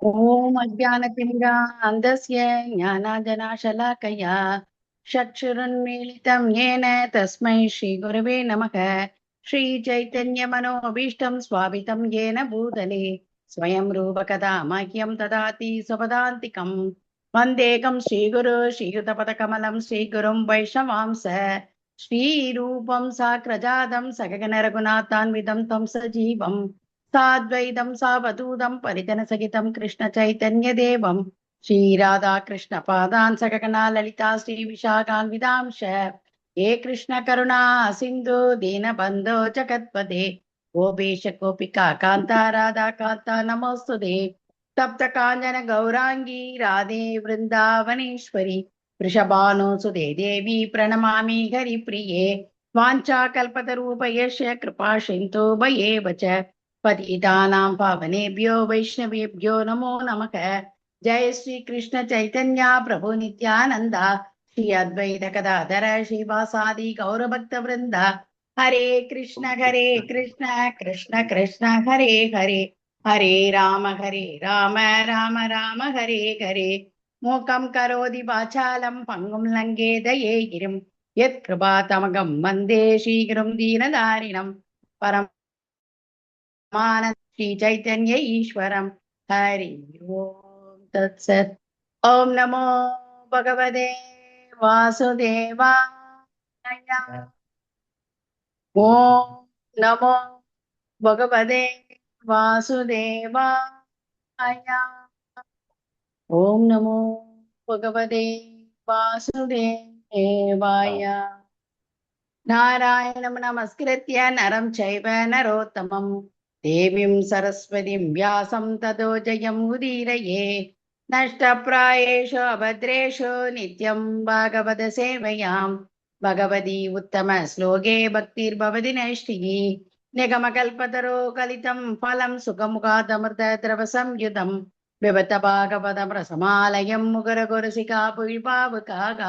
ॐ अज्ञानतिमिरान्धस्य ज्ञानाञ्जनशलाकया चक्षुरुन्मीलितं येन तस्मै श्रीगुरवे नमः। श्रीचैतन्यमनोभीष्टं स्वापितं येन भूतले स्वयं रूपकदा मह्यं ददाति स्वपदान्तिकम्। वन्देकं श्रीगुरो श्रीयुतपदकमलं श्रीगुरुं वैष्णवांस श्रीरूपं साग्रजातं सगगनरघुनाथान्वितं तं सजीवम् साद्वैतं सावधूतं परिजनसहितं कृष्णचैतन्यदेवं श्रीराधाकृष्णपादान् सगगना ललिता श्रीविशाखान्वितांश हे कृष्णकरुणा सिन्धु दीनबन्धो जगत्पदे गोपेश गोपिका कान्ता राधा कान्ता नमोऽस्तुते तप्तकाञ्चन गौराङ्गी राधे वृन्दावनेश्वरी वृषभानुसुते देवी प्रणमामि हरिप्रिये वाञ्छाकल्पतरूपयस्य कृपा सिन्धु भयेव च पतितानां पावनेभ्यो वैष्णवेभ्यो नमो नमः। जय श्री कृष्ण चैतन्य प्रभु नित्यानंद श्री अद्वैत गदाधर श्रीवासादि गौरभक्त वृंद हरे कृष्ण कृष्ण कृष्ण कृष्ण हरे हरे हरे राम राम राम हरे हरे मूकं करोति वाचालं पङ्गुं लङ्घेतये गिरिं यत्कृपातमगं वन्दे श्रीगुरुं दीनदारिणं परम श्री चैतन्य ईश्वरम हरि ओम तत्सत्। ओम नमो भगवते वासुदेवाय। ओम नमो भगवते वासुदेवाय। ओम नमो भगवते वासुदेवाय। नारायणं नमस्कृत्य नरं चैव नरोत्तमं देवीं सरस्वतीं व्यासं ततो जयमुदीरये नष्टप्रायेषु अभद्रेषु नित्यं भागवतसेवयां भगवती उत्तमश्लोके भक्तिर्भवति नैष्टिकी निगमकल्पतरो कलितं फलं सुखमुखादमृतद्रवसंयुतं पिबत भागवतमृसमालयं मुकुरगुरसिका पुविपावकाः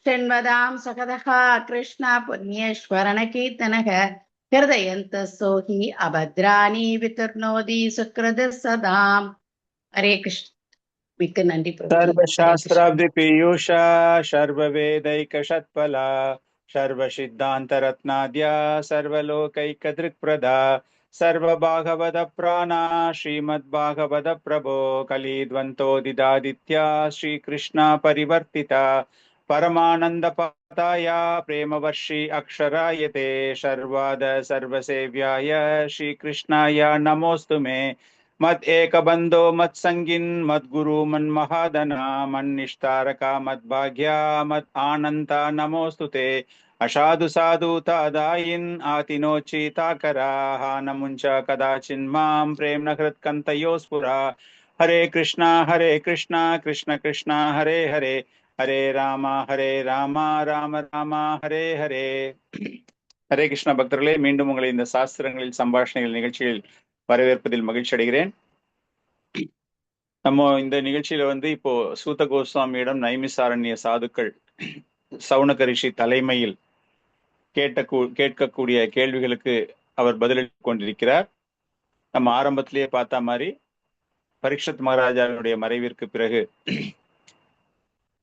शृण्वतां सकदः कृष्ण पुण्येश्वरण कीर्तनः हृदयन्तः सोहि अभद्राणि वितुर्नोति सुकृतः सदाम्। हरे कृष्ण। மிக்க நன்றி பிரபுஜி. ஹரே கிருஷ்ண. सर्वशास्त्राब्धि पीयूषा सर्ववेदैकषट्फला सर्वसिद्धान्तरत्नाद्या सर्वलोकैकदृक्प्रदा सर्वभागवत प्राणा श्रीमद्भागवत प्रभो कलिद्वन्द्वोदितादित्या श्रीकृष्णा परिवर्तिता परमानन्दपताया प्रेमवर्षि अक्षरायते शर्वाद सर्वसेव्याय श्रीकृष्णाय नमोऽस्तु मे मद एक बंदो मत संगिन मद गुरु मन महादना मन निष्ठारका मद भाग्या मद आनंता नमोस्तुते असाधु साधु तादायिन आतिनोचिता करा नमुंच कदाचिन मां प्रेम नकृत कंतयोस्पुरा हरे कृष्णा कृष्ण कृष्णा हरे हरे हरे रामा राम रामा हरे हरे ஹரே கிருஷ்ண பக்தர்களே, மீண்டும் உங்களை இந்த சாஸ்திரங்களில் சம்பாஷணைகள் நிகழ்ச்சியில் வரவேற்பதில் மகிழ்ச்சி அடைகிறேன். நம்ம இந்த நிகழ்ச்சியில இப்போ சூத கோஸ்வாமியிடம் நைமிசாரண்ய சாதுக்கள் சவுனக ரிஷி தலைமையில் கேட்கக்கூடிய கேள்விகளுக்கு அவர் பதிலளித்துக் கொண்டிருக்கிறார். நம்ம ஆரம்பத்திலேயே பார்த்த மாதிரி பரீட்சத் மகாராஜாவினுடைய மறைவிற்கு பிறகு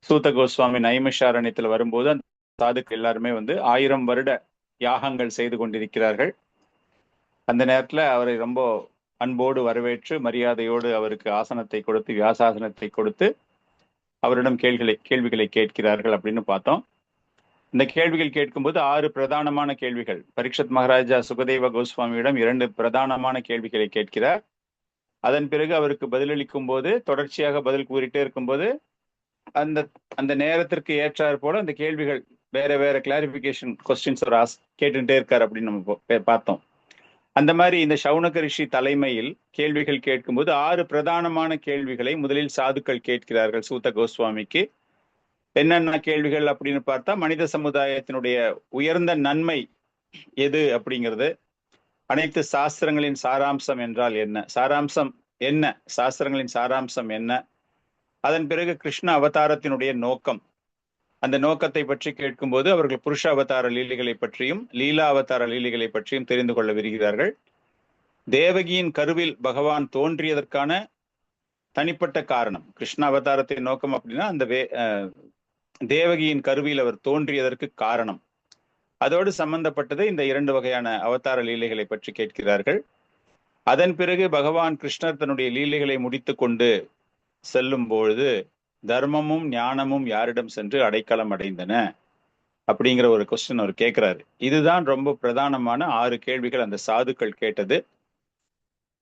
சூத கோஸ்வாமி நைமிஷாரண்யத்தில் வரும்போது அந்த சாதுக்கள் எல்லாருமே 1000 வருட யாகங்கள் செய்து கொண்டிருக்கிறார்கள். அந்த நேரத்துல அவரை ரொம்ப அன்போடு வரவேற்று மரியாதையோடு அவருக்கு ஆசனத்தை கொடுத்து வியாசாசனத்தை கொடுத்து அவரிடம் கேள்விகளை கேட்கிறார்கள் அப்படின்னு பார்த்தோம். இந்த கேள்விகள் கேட்கும்போது 6 பிரதானமான கேள்விகள். பரீட்சத் மகாராஜா சுகதேவ கோஸ்வாமியிடம் 2 பிரதானமான கேள்விகளை கேட்கிறார். அதன் பிறகு அவருக்கு பதிலளிக்கும் போது தொடர்ச்சியாக பதில் கூறிட்டே இருக்கும்போது அந்த நேரத்திற்கு ஏற்றாற் போல அந்த கேள்விகள் வேற கிளாரிபிகேஷன் கொஸ்டின்ஸ் ஒரு கேட்டுட்டே இருக்காரு அப்படின்னு நம்ம பார்த்தோம். அந்த மாதிரி இந்த சவுனக ரிஷி தலைமையில் கேள்விகள் கேட்கும்போது 6 பிரதானமான கேள்விகளை முதலில் சாதுக்கள் கேட்கிறார்கள் சூத கோஸ்வாமிக்கு. என்னென்ன கேள்விகள் அப்படின்னு பார்த்தா, மனித சமுதாயத்தினுடைய உயர்ந்த நன்மை எது அப்படிங்கிறது, அனைத்து சாஸ்திரங்களின் சாராம்சம் என்றால் என்ன, சாஸ்திரங்களின் சாராம்சம் என்ன, அதன் பிறகு கிருஷ்ண அவதாரத்தினுடைய நோக்கம், அந்த நோக்கத்தை பற்றி கேட்கும்போது அவர்கள் புருஷ அவதார லீலைகளை பற்றியும் லீலா அவதார லீலைகளை பற்றியும் தெரிந்து கொள்ள விரும்புகிறார்கள். தேவகியின் கருவில் பகவான் தோன்றியதற்கான தனிப்பட்ட காரணம். கிருஷ்ண அவதாரத்தின் நோக்கம் அப்படின்னா அந்த தேவகியின் கருவியில் அவர் தோன்றியதற்கு காரணம். அதோடு சம்பந்தப்பட்டது இந்த 2 வகையான அவதார லீலைகளை பற்றி கேட்கிறார்கள். அதன் பிறகு பகவான் கிருஷ்ணர் தன்னுடைய லீலைகளை முடித்து கொண்டு செல்லும் பொழுது தர்மமும் ஞானமும் யாரிடம் சென்று அடைக்கலம் அடைந்தன அப்படிங்கிற ஒரு கொஸ்டின் அவர் கேட்கிறாரு. இதுதான் ரொம்ப பிரதானமான 6 கேள்விகள் அந்த சாதுக்கள் கேட்டது.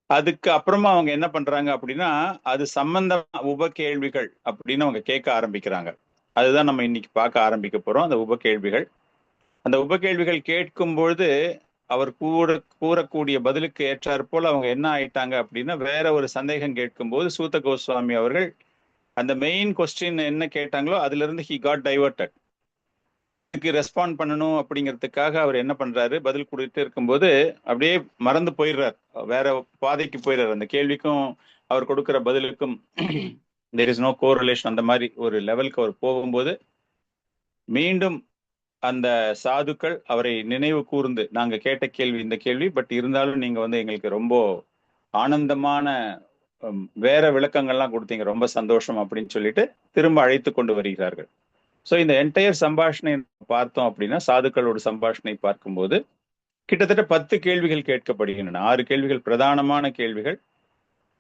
அதுக்கு அப்புறமா அவங்க என்ன பண்றாங்க அப்படின்னா அது சம்பந்தமா உப கேள்விகள் அப்படின்னு அவங்க கேட்க ஆரம்பிக்கிறாங்க. அதுதான் நம்ம இன்னைக்கு பார்க்க ஆரம்பிக்க போறோம். அந்த உப கேள்விகள், அந்த உப கேள்விகள் கேட்கும் பொழுது அவர் கூறக்கூடிய பதிலுக்கு ஏற்றாற் போல அவங்க என்ன ஆயிட்டாங்க அப்படின்னா வேற ஒரு சந்தேகம் கேட்கும் போது சூத கோஸ்வாமி அவர்கள் அந்த மெயின் கொஸ்டின் என்ன கேட்டாங்களோ அதுல இருந்து ஹி காட் டைவர்டட். இதுக்கு ரெஸ்பாண்ட் பண்ணணும் அப்படிங்கிறதுக்காக அவர் என்ன பண்றாரு, பதில் கொடுத்துட்டு இருக்கும்போது அப்படியே மறந்து போயிடுறார், வேற பாதைக்கு போயிடுறாரு. அந்த கேள்விக்கும் அவர் கொடுக்கிற பதிலுக்கும் தேர் இஸ் நோ கோரிலேஷன். அந்த மாதிரி ஒரு லெவலுக்கு அவர் போகும்போது மீண்டும் அந்த சாதுக்கள் அவரை நினைவு கூர்ந்து, நாங்க கேட்ட கேள்வி இந்த கேள்வி, பட் இருந்தாலும் நீங்க எங்களுக்கு ரொம்ப ஆனந்தமான வேற விளக்கங்கள்லாம் கொடுத்தீங்க, ரொம்ப சந்தோஷம் அப்படின்னு சொல்லிட்டு திரும்ப அழைத்து கொண்டு வருகிறார்கள். ஸோ இந்த என்டையர் சம்பாஷணை பார்த்தோம் அப்படின்னா சாதுக்களோட சம்பாஷணை பார்க்கும்போது கிட்டத்தட்ட 10 கேள்விகள் கேட்கப்படுகின்றன. 6 கேள்விகள் பிரதானமான கேள்விகள்,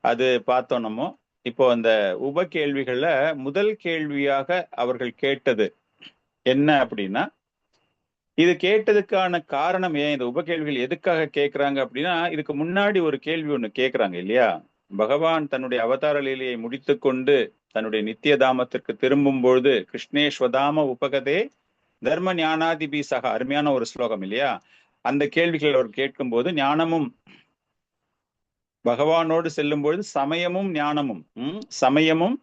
அது பார்த்தோம் நம்ம. இப்போ அந்த உப கேள்விகள்ல முதல் கேள்வியாக அவர்கள் கேட்டது என்ன அப்படின்னா, இது கேட்டதுக்கான காரணம் ஏன், இந்த உப கேள்விகள் எதுக்காக கேட்கிறாங்க அப்படின்னா, இதுக்கு முன்னாடி ஒரு கேள்வி ஒண்ணு கேட்கிறாங்க இல்லையா. பகவான் தன்னுடைய அவதார லீலையை முடித்து கொண்டு தன்னுடைய நித்திய தாமத்திற்கு திரும்பும் பொழுது கிருஷ்ணேஸ்வதாம உபகதே தர்ம ஞானாதிபி சக, அருமையான ஒரு ஸ்லோகம் இல்லையா. அந்த கேள்விகள் அவர் கேட்கும் போது ஞானமும் பகவானோடு செல்லும் பொழுது சமயமும் ஞானமும், சமயமும்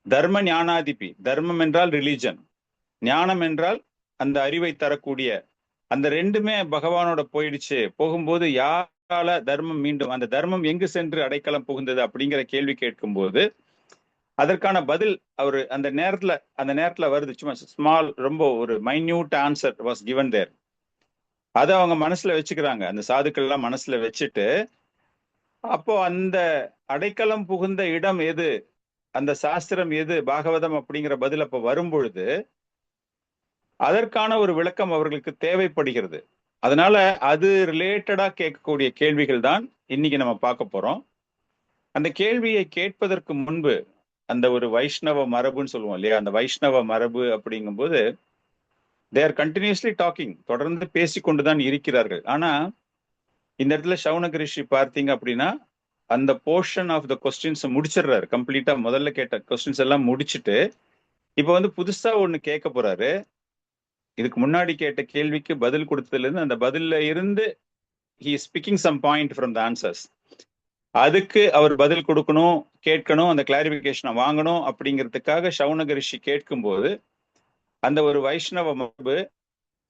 தர்ம ஞானாதிபி, தர்மம் என்றால் ரிலிஜன், ஞானம் என்றால் அந்த அறிவை தரக்கூடிய, அந்த ரெண்டுமே பகவானோட போயிடுச்சு. போகும்போது யாரால தர்மம் மீண்டும், அந்த தர்மம் எங்கு சென்று அடைக்கலம் புகுந்தது அப்படிங்கிற கேள்வி கேட்கும் போது அதற்கான பதில் அவர் அந்த நேரத்துல வருது. சும்மா ஸ்மால், ரொம்ப ஒரு மைன்யூட் ஆன்சர் வாஸ் கிவன் தேர். அதை அவங்க மனசுல வச்சுக்கிறாங்க, அந்த சாதுக்கள் எல்லாம் மனசுல வச்சுட்டு, அப்போ அந்த அடைக்கலம் புகுந்த இடம் எது, அந்த சாஸ்திரம் எது, பாகவதம் அப்படிங்கிற பதில் அப்ப வரும் பொழுது அதற்கான ஒரு விளக்கம் அவர்களுக்கு தேவைப்படுகிறது. அதனால அது ரிலேட்டடா கேட்கக்கூடிய கேள்விகள் தான் இன்னைக்கு நம்ம பார்க்க போறோம். அந்த கேள்வியை கேட்பதற்கு முன்பு அந்த ஒரு வைஷ்ணவ மரபுன்னு சொல்லுவோம் இல்லையா, அந்த வைஷ்ணவ மரபு அப்படிங்கும்போது தே ஆர் கண்டினியூஸ்லி டாக்கிங், தொடர்ந்து பேசிக்கொண்டுதான் இருக்கிறார்கள். ஆனா இந்த இடத்துல சௌனக ரிஷி பார்த்தீங்க அப்படின்னா அந்த போர்ஷன் ஆஃப் த கொஸ்டின்ஸ் முடிச்சிடுறாரு கம்ப்ளீட்டா. முதல்ல கேட்ட கொஸ்டின்ஸ் எல்லாம் முடிச்சுட்டு இப்ப புதுசா ஒண்ணு கேட்க போறாரு. இதுக்கு முன்னாடி கேட்ட கேள்விக்கு பதில் கொடுத்ததுல இருந்து அந்த பதில்ல இருந்து he is picking some point from the answers. அதுக்கு அவர் பதில் கொடுக்கணும், கேட்கணும், அந்த கிளாரிபிகேஷனை வாங்கணும் அப்படிங்கிறதுக்காக சௌனக ரிஷி கேட்கும்போது அந்த ஒரு வைஷ்ணவ மரபு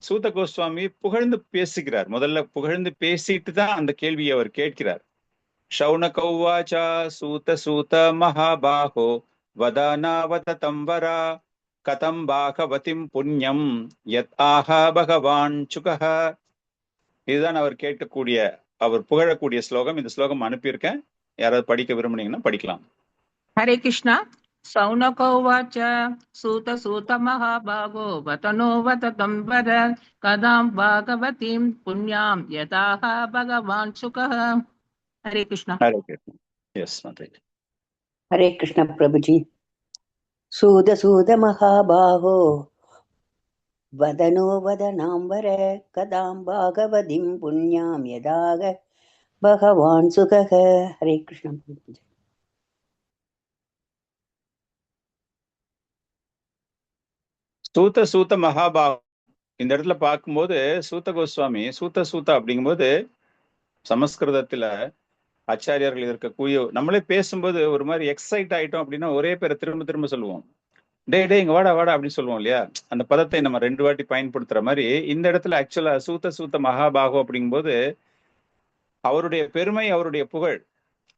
சூத கோஸ்வாமி புகழ்ந்து பேசுகிறார். முதல்ல புகழ்ந்து பேசிட்டு தான் அந்த கேள்வியை அவர் கேட்கிறார். சௌனகௌவாச்சா சூத சூத மகாபாஹோ வதனாவத தம்பரா கதம் பாகவதிம் புண்ணியம் யத் ஆஹா பகவான் சுகஹ. இதுதான் அவர் கேட்கக்கூடிய, அவர் புகழக்கூடிய ஸ்லோகம். இந்த ஸ்லோகம் அனுப்பியிருக்கேன், யாராவது படிக்க விரும்புனீங்கன்னா படிக்கலாம். ஹரே கிருஷ்ணா. சௌனகோவாச்ச சூத சூத மகாபாகோ வதனோ வததம்பர கதாம் பாகவதீம் புண்ணியாம் யதாஹ பகவான் சுகஹ. ஹரே கிருஷ்ணா. ஹரே கிருஷ்ணா. எஸ் நன்றி. ஹரே கிருஷ்ண பிரபுஜி. சூத சூத மகாபாகோ வதனோ வதனாம்பர கதாம் பாகவதிம் புண்ணியாம் யதாக பகவான் சுகஹ. ஹரே கிருஷ்ண பிரபுஜி. சூத சூத மகாபாகம் இந்த இடத்துல பார்க்கும்போது சூத கோஸ்வாமி சூத அப்படிங்கும்போது சமஸ்கிருதத்துல ஆச்சாரியார்கள் இருக்கக்கூடிய, நம்மளே பேசும்போது ஒரு மாதிரி எக்ஸைட் ஆயிட்டோம் அப்படின்னா ஒரே பேரை திரும்ப திரும்ப சொல்லுவோம். டே இங்க வாடா அப்படின்னு சொல்லுவோம் இல்லையா. அந்த பதத்தை நம்ம 2 வாட்டி பயன்படுத்துற மாதிரி இந்த இடத்துல ஆக்சுவலா சூத மகாபாகோ அப்படிங்கும்போது அவருடைய பெருமை, அவருடைய புகழ்,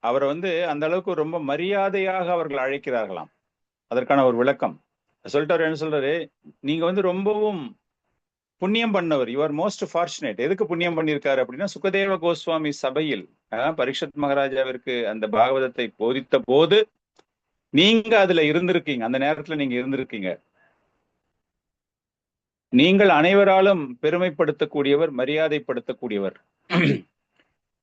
அவரை அந்த அளவுக்கு ரொம்ப மரியாதையாக அவர்கள் அழைக்கிறார்களாம். அதற்கான ஒரு விளக்கம் சொல்லிட்டாரு. என்ன சொல்றாரு, நீங்க ரொம்பவும் புண்ணியம் பண்ணவர், யூ ஆர் மோஸ்ட் ஃபார்ச்சுனேட். எதுக்கு புண்ணியம் பண்ணியிருக்காரு அப்படின்னா, சுகதேவ கோஸ்வாமி சபையில் பரீட்சத் மகாராஜாவிற்கு அந்த பாகவதத்தை போதித்த போது நீங்க அதுல இருந்திருக்கீங்க, அந்த நேரத்துல நீங்க இருந்திருக்கீங்க. நீங்கள் அனைவராலும் பெருமைப்படுத்தக்கூடியவர், மரியாதைப்படுத்தக்கூடியவர்.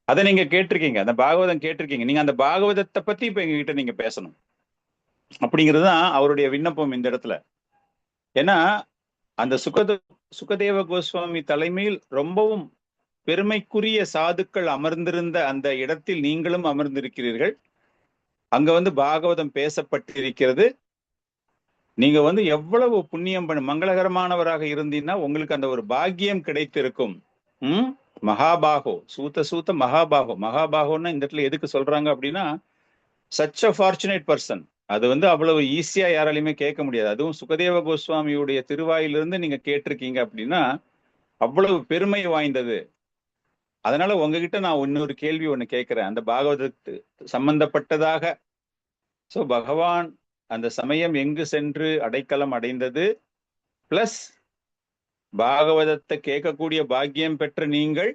அதை நீங்க கேட்டிருக்கீங்க, அந்த பாகவதம் கேட்டிருக்கீங்க. நீங்க அந்த பாகவதத்தை பத்தி இப்ப எங்ககிட்ட நீங்க பேசணும் அப்படிங்கிறது தான் அவருடைய விண்ணப்பம் இந்த இடத்துல. ஏன்னா அந்த சுகதேவ கோஸ்வாமி தலைமையில் ரொம்பவும் பெருமைக்குரிய சாதுக்கள் அமர்ந்திருந்த அந்த இடத்தில் நீங்களும் அமர்ந்திருக்கிறீர்கள். அங்க வந்து பாகவதம் பேசப்பட்டிருக்கிறது. நீங்க வந்து எவ்வளவு புண்ணியம் மங்களகரமானவராக இருந்தீங்கன்னா உங்களுக்கு அந்த ஒரு பாக்கியம் கிடைத்திருக்கும். மகாபாகோ, சூத்த மகாபாகோ. மகாபாகோன்னா இந்த இடத்துல எதுக்கு சொல்றாங்க அப்படின்னா, சச் அ ஃபார்ச்சுனேட் பர்சன். அது வந்து அவ்வளவு ஈஸியா யாராலையுமே கேட்க முடியாது. அதுவும் சுகதேவ கோஸ்வாமியுடைய திருவாயிலிருந்து நீங்க கேட்டிருக்கீங்க அப்படின்னா அவ்வளவு பெருமை வாய்ந்தது. அதனால உங்ககிட்ட நான் இன்னொரு கேள்வி ஒண்ணு கேட்கிறேன், அந்த பாகவதத்து சம்பந்தப்பட்டதாக. சோ பகவான் அந்த சமயம் எங்கு சென்று அடைக்கலம் அடைந்தது, பிளஸ் பாகவதத்தை கேட்கக்கூடிய பாக்கியம் பெற்ற நீங்கள்,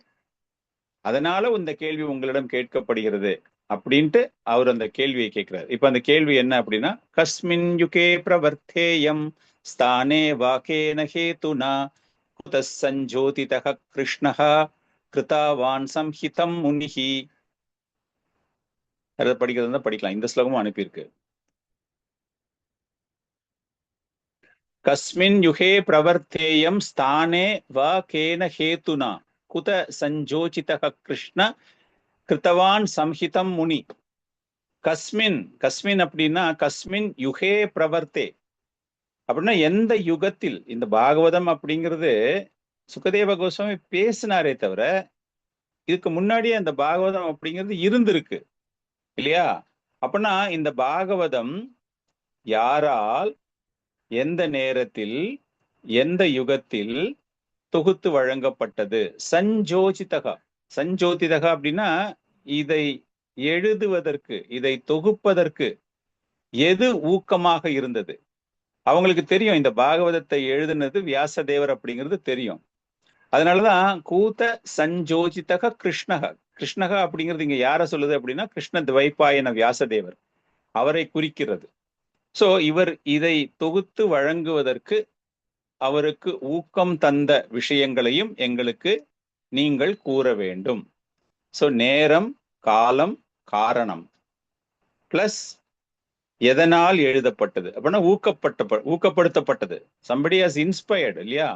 அதனால இந்த கேள்வி உங்களிடம் கேட்கப்படுகிறது அப்படின்ட்டு அவர் அந்த கேள்வியை கேட்கிறார். இப்ப அந்த கேள்வி என்ன அப்படின்னா, கஸ்மின் யுகே பிரவர்த்தேயம் ஸ்தானே வாகேன ஹேதுனா குதஸ் சஞ்சோதிதஹ கிருஷ்ணஹ கிருதாவான் சம்ஹிதம் முனிஹி. அதை படிக்கிறது படிக்கலாம், இந்த ஸ்லோகமும் அனுப்பியிருக்கு. கஸ்மின் யுகே பிரவர்த்தேயம் ஸ்தானே வாகேன ஹேதுனா குத சஞ்சோதிதஹ கிருஷ்ண கிருத்தவான் சம்ஹிதம் முனி. கஸ்மின், கஸ்மின் அப்படின்னா கஸ்மின் யுகே பிரவர்த்தே அப்படின்னா எந்த யுகத்தில். இந்த பாகவதம் அப்படிங்கிறது சுகதேவ கோஸ்வாமி பேசினாரே தவிர இதுக்கு முன்னாடியே அந்த பாகவதம் அப்படிங்கிறது இருந்திருக்கு இல்லையா? அப்படின்னா இந்த பாகவதம் யாரால், எந்த நேரத்தில், எந்த யுகத்தில் தொகுத்து வழங்கப்பட்டது? சஞ்சோதிதகா. சஞ்சோதிதகா அப்படின்னா இதை எழுதுவதற்கு, இதை தொகுப்பதற்கு எது ஊக்கமாக இருந்தது? அவங்களுக்கு தெரியும் இந்த பாகவதத்தை எழுதுனது வியாசதேவர் அப்படிங்கிறது தெரியும். அதனாலதான் கூத சஞ்சோதிதக கிருஷ்ணக. கிருஷ்ணக அப்படிங்கிறது இங்க யார சொல்லுது அப்படின்னா கிருஷ்ண துவைபாயன வியாசதேவர், அவரை குறிக்கிறது. சோ இவர் இதை தொகுத்து வழங்குவதற்கு அவருக்கு ஊக்கம் தந்த விஷயங்களையும் எங்களுக்கு நீங்கள் கூற வேண்டும். சோ நேரம், காலம், காரணம் பிளஸ் எதனால் எழுதப்பட்டது அப்படின்னா ஊக்கப்படுத்தப்பட்டது. somebody has inspired இல்லையா?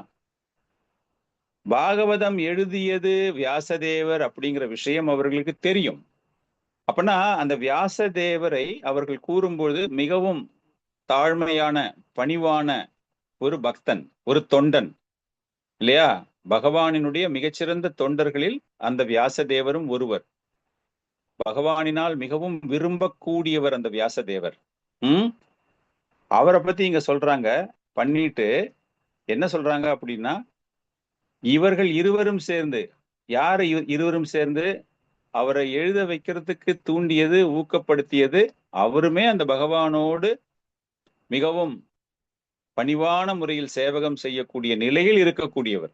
பாகவதம் எழுதியது வியாசதேவர் அப்படிங்கிற விஷயம் அவர்களுக்கு தெரியும். அப்படின்னா அந்த வியாசதேவரை அவர்கள் கூறும்போது மிகவும் தாழ்மையான, பணிவான ஒரு பக்தன், ஒரு தொண்டன் இல்லையா? பகவானினுடைய மிகச்சிறந்த தொண்டர்களில் அந்த வியாசதேவரும் ஒருவர். பகவானினால் மிகவும் விரும்பக்கூடியவர் அந்த வியாசதேவர். அவரை பத்தி இங்க சொல்றாங்க. பண்ணிட்டு என்ன சொல்றாங்க அப்படின்னா, இவர்கள் இருவரும் சேர்ந்து, யாரை இருவரும் சேர்ந்து அவரை எழுத வைக்கிறதுக்கு தூண்டியது, ஊக்கப்படுத்தியது அவருமே அந்த பகவானோடு மிகவும் பணிவான முறையில் சேவகம் செய்யக்கூடிய நிலையில் இருக்கக்கூடியவர்.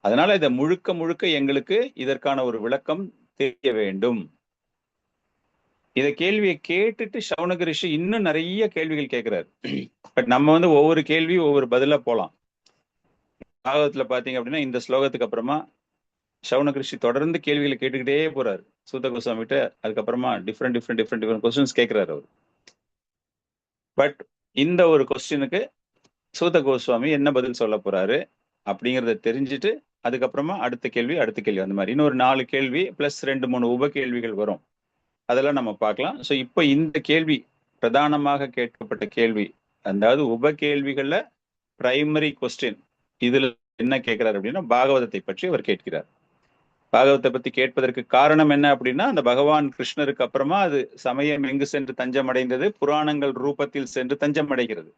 அதனால இதை முழுக்க முழுக்க எங்களுக்கு இதற்கான ஒரு விளக்கம் தெரிய வேண்டும். இத கேள்வியை கேட்டுட்டு சௌனக ரிஷி இன்னும் நிறைய கேள்விகள் கேட்கிறாரு. பட் நம்ம வந்து ஒவ்வொரு கேள்வியும் ஒவ்வொரு பதிலா போலாம். பாகவத்துல பாத்தீங்க அப்படின்னா இந்த ஸ்லோகத்துக்கு அப்புறமா சௌனக ரிஷி தொடர்ந்து கேள்விகளை கேட்டுக்கிட்டே போறாரு சூத கோஸ்வாமிகிட்ட. அதுக்கப்புறமா டிஃப்ரெண்ட் கொஸ்டின்ஸ் கேட்கிறாரு அவர். பட் இந்த ஒரு கொஸ்டினுக்கு சூத கோஸ்வாமி என்ன பதில் சொல்ல போறாரு அப்படிங்கிறத தெரிஞ்சுட்டு அதுக்கப்புறமா அடுத்த கேள்வி அந்த மாதிரி இன்னொரு 4 கேள்வி பிளஸ் 2-3 உப கேள்விகள் வரும். அதெல்லாம் நம்ம பார்க்கலாம். ஸோ இப்போ இந்த கேள்வி பிரதானமாக கேட்கப்பட்ட கேள்வி, அதாவது உப கேள்விகள்ல பிரைமரி கொஸ்டின் இதுல என்ன கேட்கிறார் அப்படின்னா பாகவதத்தை பற்றி அவர் கேட்கிறார். பாகவத்தை பத்தி கேட்பதற்கு காரணம் என்ன அப்படின்னா, அந்த பகவான் கிருஷ்ணருக்கு அப்புறமா அது சமயம் எங்கு சென்று தஞ்சம் அடைந்தது? புராணங்கள் ரூபத்தில் சென்று தஞ்சம் அடைகிறது.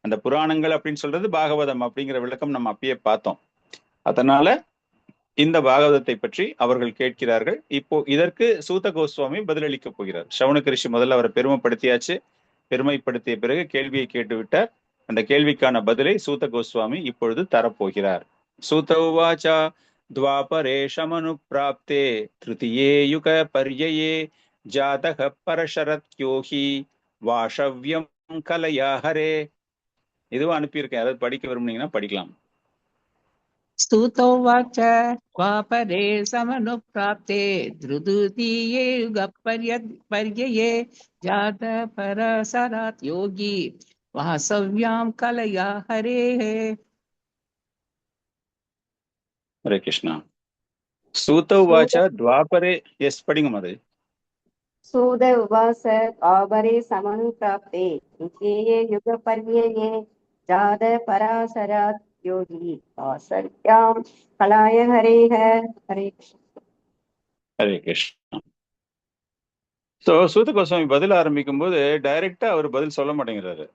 அந்த புராணங்கள் அப்படின்னு சொல்றது பாகவதம் அப்படிங்கிற விளக்கம் நம்ம அப்பயே பார்த்தோம். அதனால இந்த பாகவதத்தை பற்றி அவர்கள் கேட்கிறார்கள். இப்போ இதற்கு சூத கோஸ்வாமி பதிலளிக்க போகிறார். சௌனக ரிஷி முதல்ல அவரை பெருமைப்படுத்தியாச்சு. பெருமைப்படுத்திய பிறகு கேள்வியை கேட்டு விட்டார். அந்த கேள்விக்கான பதிலை சூத கோஸ்வாமி இப்பொழுது தரப்போகிறார். சூத உவாச்சா துவாபரே சமனுப்ராப்தே திருதியே யுக பர்யயே ஜாதக பரசரத்யோஹி வாஷவ்யம் கலையா ஹரே. இதுவும் அனுப்பியிருக்கேன், அதாவது படிக்க விரும்புனீங்கன்னா படிக்கலாம். स्तुतोवाच द्वापरे समनुप्राप्ते धृतुतीये युगपर्यये जातपरसरात् योगी वासव्यां कलया हरेः. ஹரே கிருஷ்ணா. சூத உவாச்ச துவாபரே. எஸ், படிங்க மாதிரி. सूत उवाच द्वापरे समनुप्राप्ते द्वितीये युगपर्यये जातपराशरात् योगी वासव्यां कलाय हरेः. हरे कृष्ण. ஹரே கிருஷ்ணா. ஸோ சூத கோஸ்வாமி பதில் ஆரம்பிக்கும் போது டைரக்டா அவர் பதில் சொல்ல மாட்டேங்கிறாரு.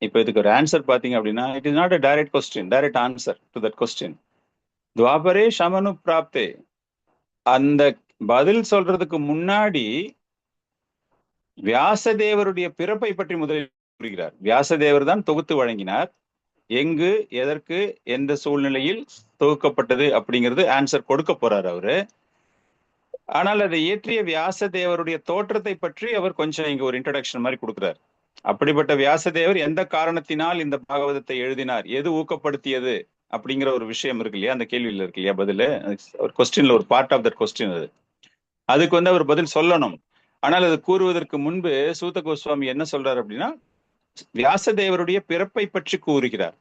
இப்போ இதுக்கு ஒரு ஆன்சர் பாத்தீங்க அப்படின்னா, it is not a direct question, direct answer to that question. துவாபரே சமனு பிராப்தே, அந்த பதில் சொல்றதுக்கு முன்னாடி வியாசதேவருடைய பிறப்பை பற்றி முதலில் கூறுகிறார். வியாசதேவர் தான் தொகுத்து வழங்கினார். எங்கு, எதற்கு, எந்த சூழ்நிலையில் தொகுக்கப்பட்டது அப்படிங்கிறது ஆன்சர் கொடுக்க போறார் அவரு. ஆனால் அதை இயற்றிய வியாசதேவருடைய தோற்றத்தை பற்றி அவர் கொஞ்சம் இங்க ஒரு இன்ட்ரடக்ஷன் மாதிரி கொடுக்கிறார். அப்படிப்பட்ட வியாசதேவர் எந்த காரணத்தினால் இந்த பாகவதத்தை எழுதினார், எது ஊக்கப்படுத்தியது அப்படிங்கிற ஒரு விஷயம் இருக்கு இல்லையா, அந்த கேள்வியில் இருக்கு இல்லையா பதில். ஒரு கொஸ்டின்ல ஒரு பார்ட் ஆஃப் தட் கொஸ்டின் அது. அதுக்கு வந்து அவர் பதில் சொல்லணும். ஆனால் அது கூறுவதற்கு முன்பு சூத கோஸ்வாமி என்ன சொல்றாரு அப்படின்னா, வியாசதேவருடைய பிறப்பை பற்றி கூறுகிறார்.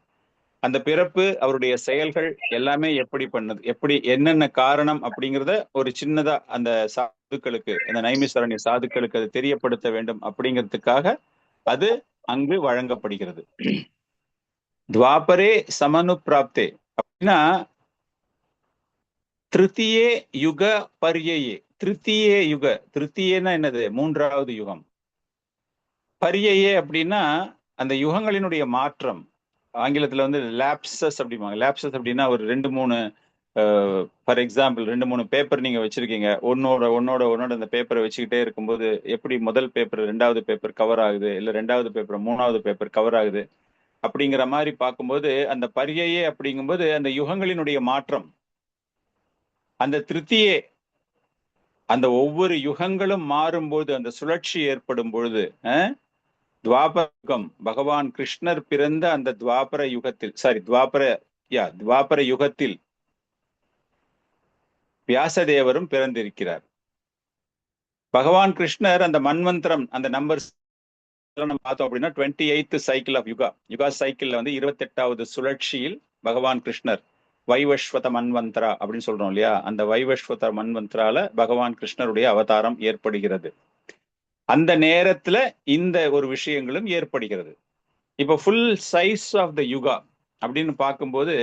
அந்த பிறப்பு, அவருடைய செயல்கள் எல்லாமே எப்படி பண்ணது, எப்படி என்னென்ன காரணம் அப்படிங்கிறத ஒரு சின்னதா அந்த சாதுக்களுக்கு, அந்த நைமிசாரண்ய சாதுக்களுக்கு அது தெரியப்படுத்த வேண்டும் அப்படிங்கிறதுக்காக அது அங்கு வழங்கப்படுகிறது. துவாபரே சமனு பிராப்தே அப்படின்னா திருத்தியே யுக பர்யயே. திருத்தியே யுக, திருத்தியேன்னா என்னது, மூன்றாவது யுகம். பர்யயே அப்படின்னா அந்த யுகங்களினுடைய மாற்றம். ஆங்கிலத்துல வந்து லேப்சஸ் அப்படிம்பாங்க. லேப்சஸ் அப்படின்னா ஒரு 2-3 ஃபார் எக்ஸாம்பிள் 2-3 பேப்பர் நீங்க வச்சிருக்கீங்க. ஒன்னோட அந்த பேப்பரை வச்சுக்கிட்டே இருக்கும்போது எப்படி முதல் பேப்பர் 2வது பேப்பர் கவர் ஆகுது, இல்ல 2வது பேப்பர் 3வது பேப்பர் கவர் ஆகுது அப்படிங்கிற மாதிரி பார்க்கும்போது அந்த பர்யயே அப்படிங்கும்போது அந்த யுகங்களினுடைய மாற்றம். அந்த திருத்தியே, அந்த ஒவ்வொரு யுகங்களும் மாறும்போது, அந்த சுழற்சி ஏற்படும் பொழுது, துவாபர யுகம், பகவான் கிருஷ்ணர் பிறந்த அந்த துவாபர யுகத்தில், துவாபர யுகத்தில் வியாசதேவரும் பிறந்திருக்கிறார். பகவான் கிருஷ்ணர் அந்த மன்வந்திரம், அந்த நம்பர்ஸ் நம்ம பார்த்தோம் அப்படின்னா 28th சைக்கிள் ஆஃப் யுகா சைக்கிள்ல வந்து 28வது சுழற்சியில் பகவான் கிருஷ்ணர் வைவஸ்வத மன்வந்தரா அப்படின்னு சொல்றோம் இல்லையா, அந்த வைவஸ்வத மன்வந்தரால பகவான் கிருஷ்ணருடைய அவதாரம் ஏற்படுகிறது. அந்த நேரத்துல இந்த ஒரு விஷயங்களும் ஏற்படுகிறது. இப்போ ஃபுல் சைஸ் ஆஃப் த யுகா அப்படின்னு பார்க்கும்போது,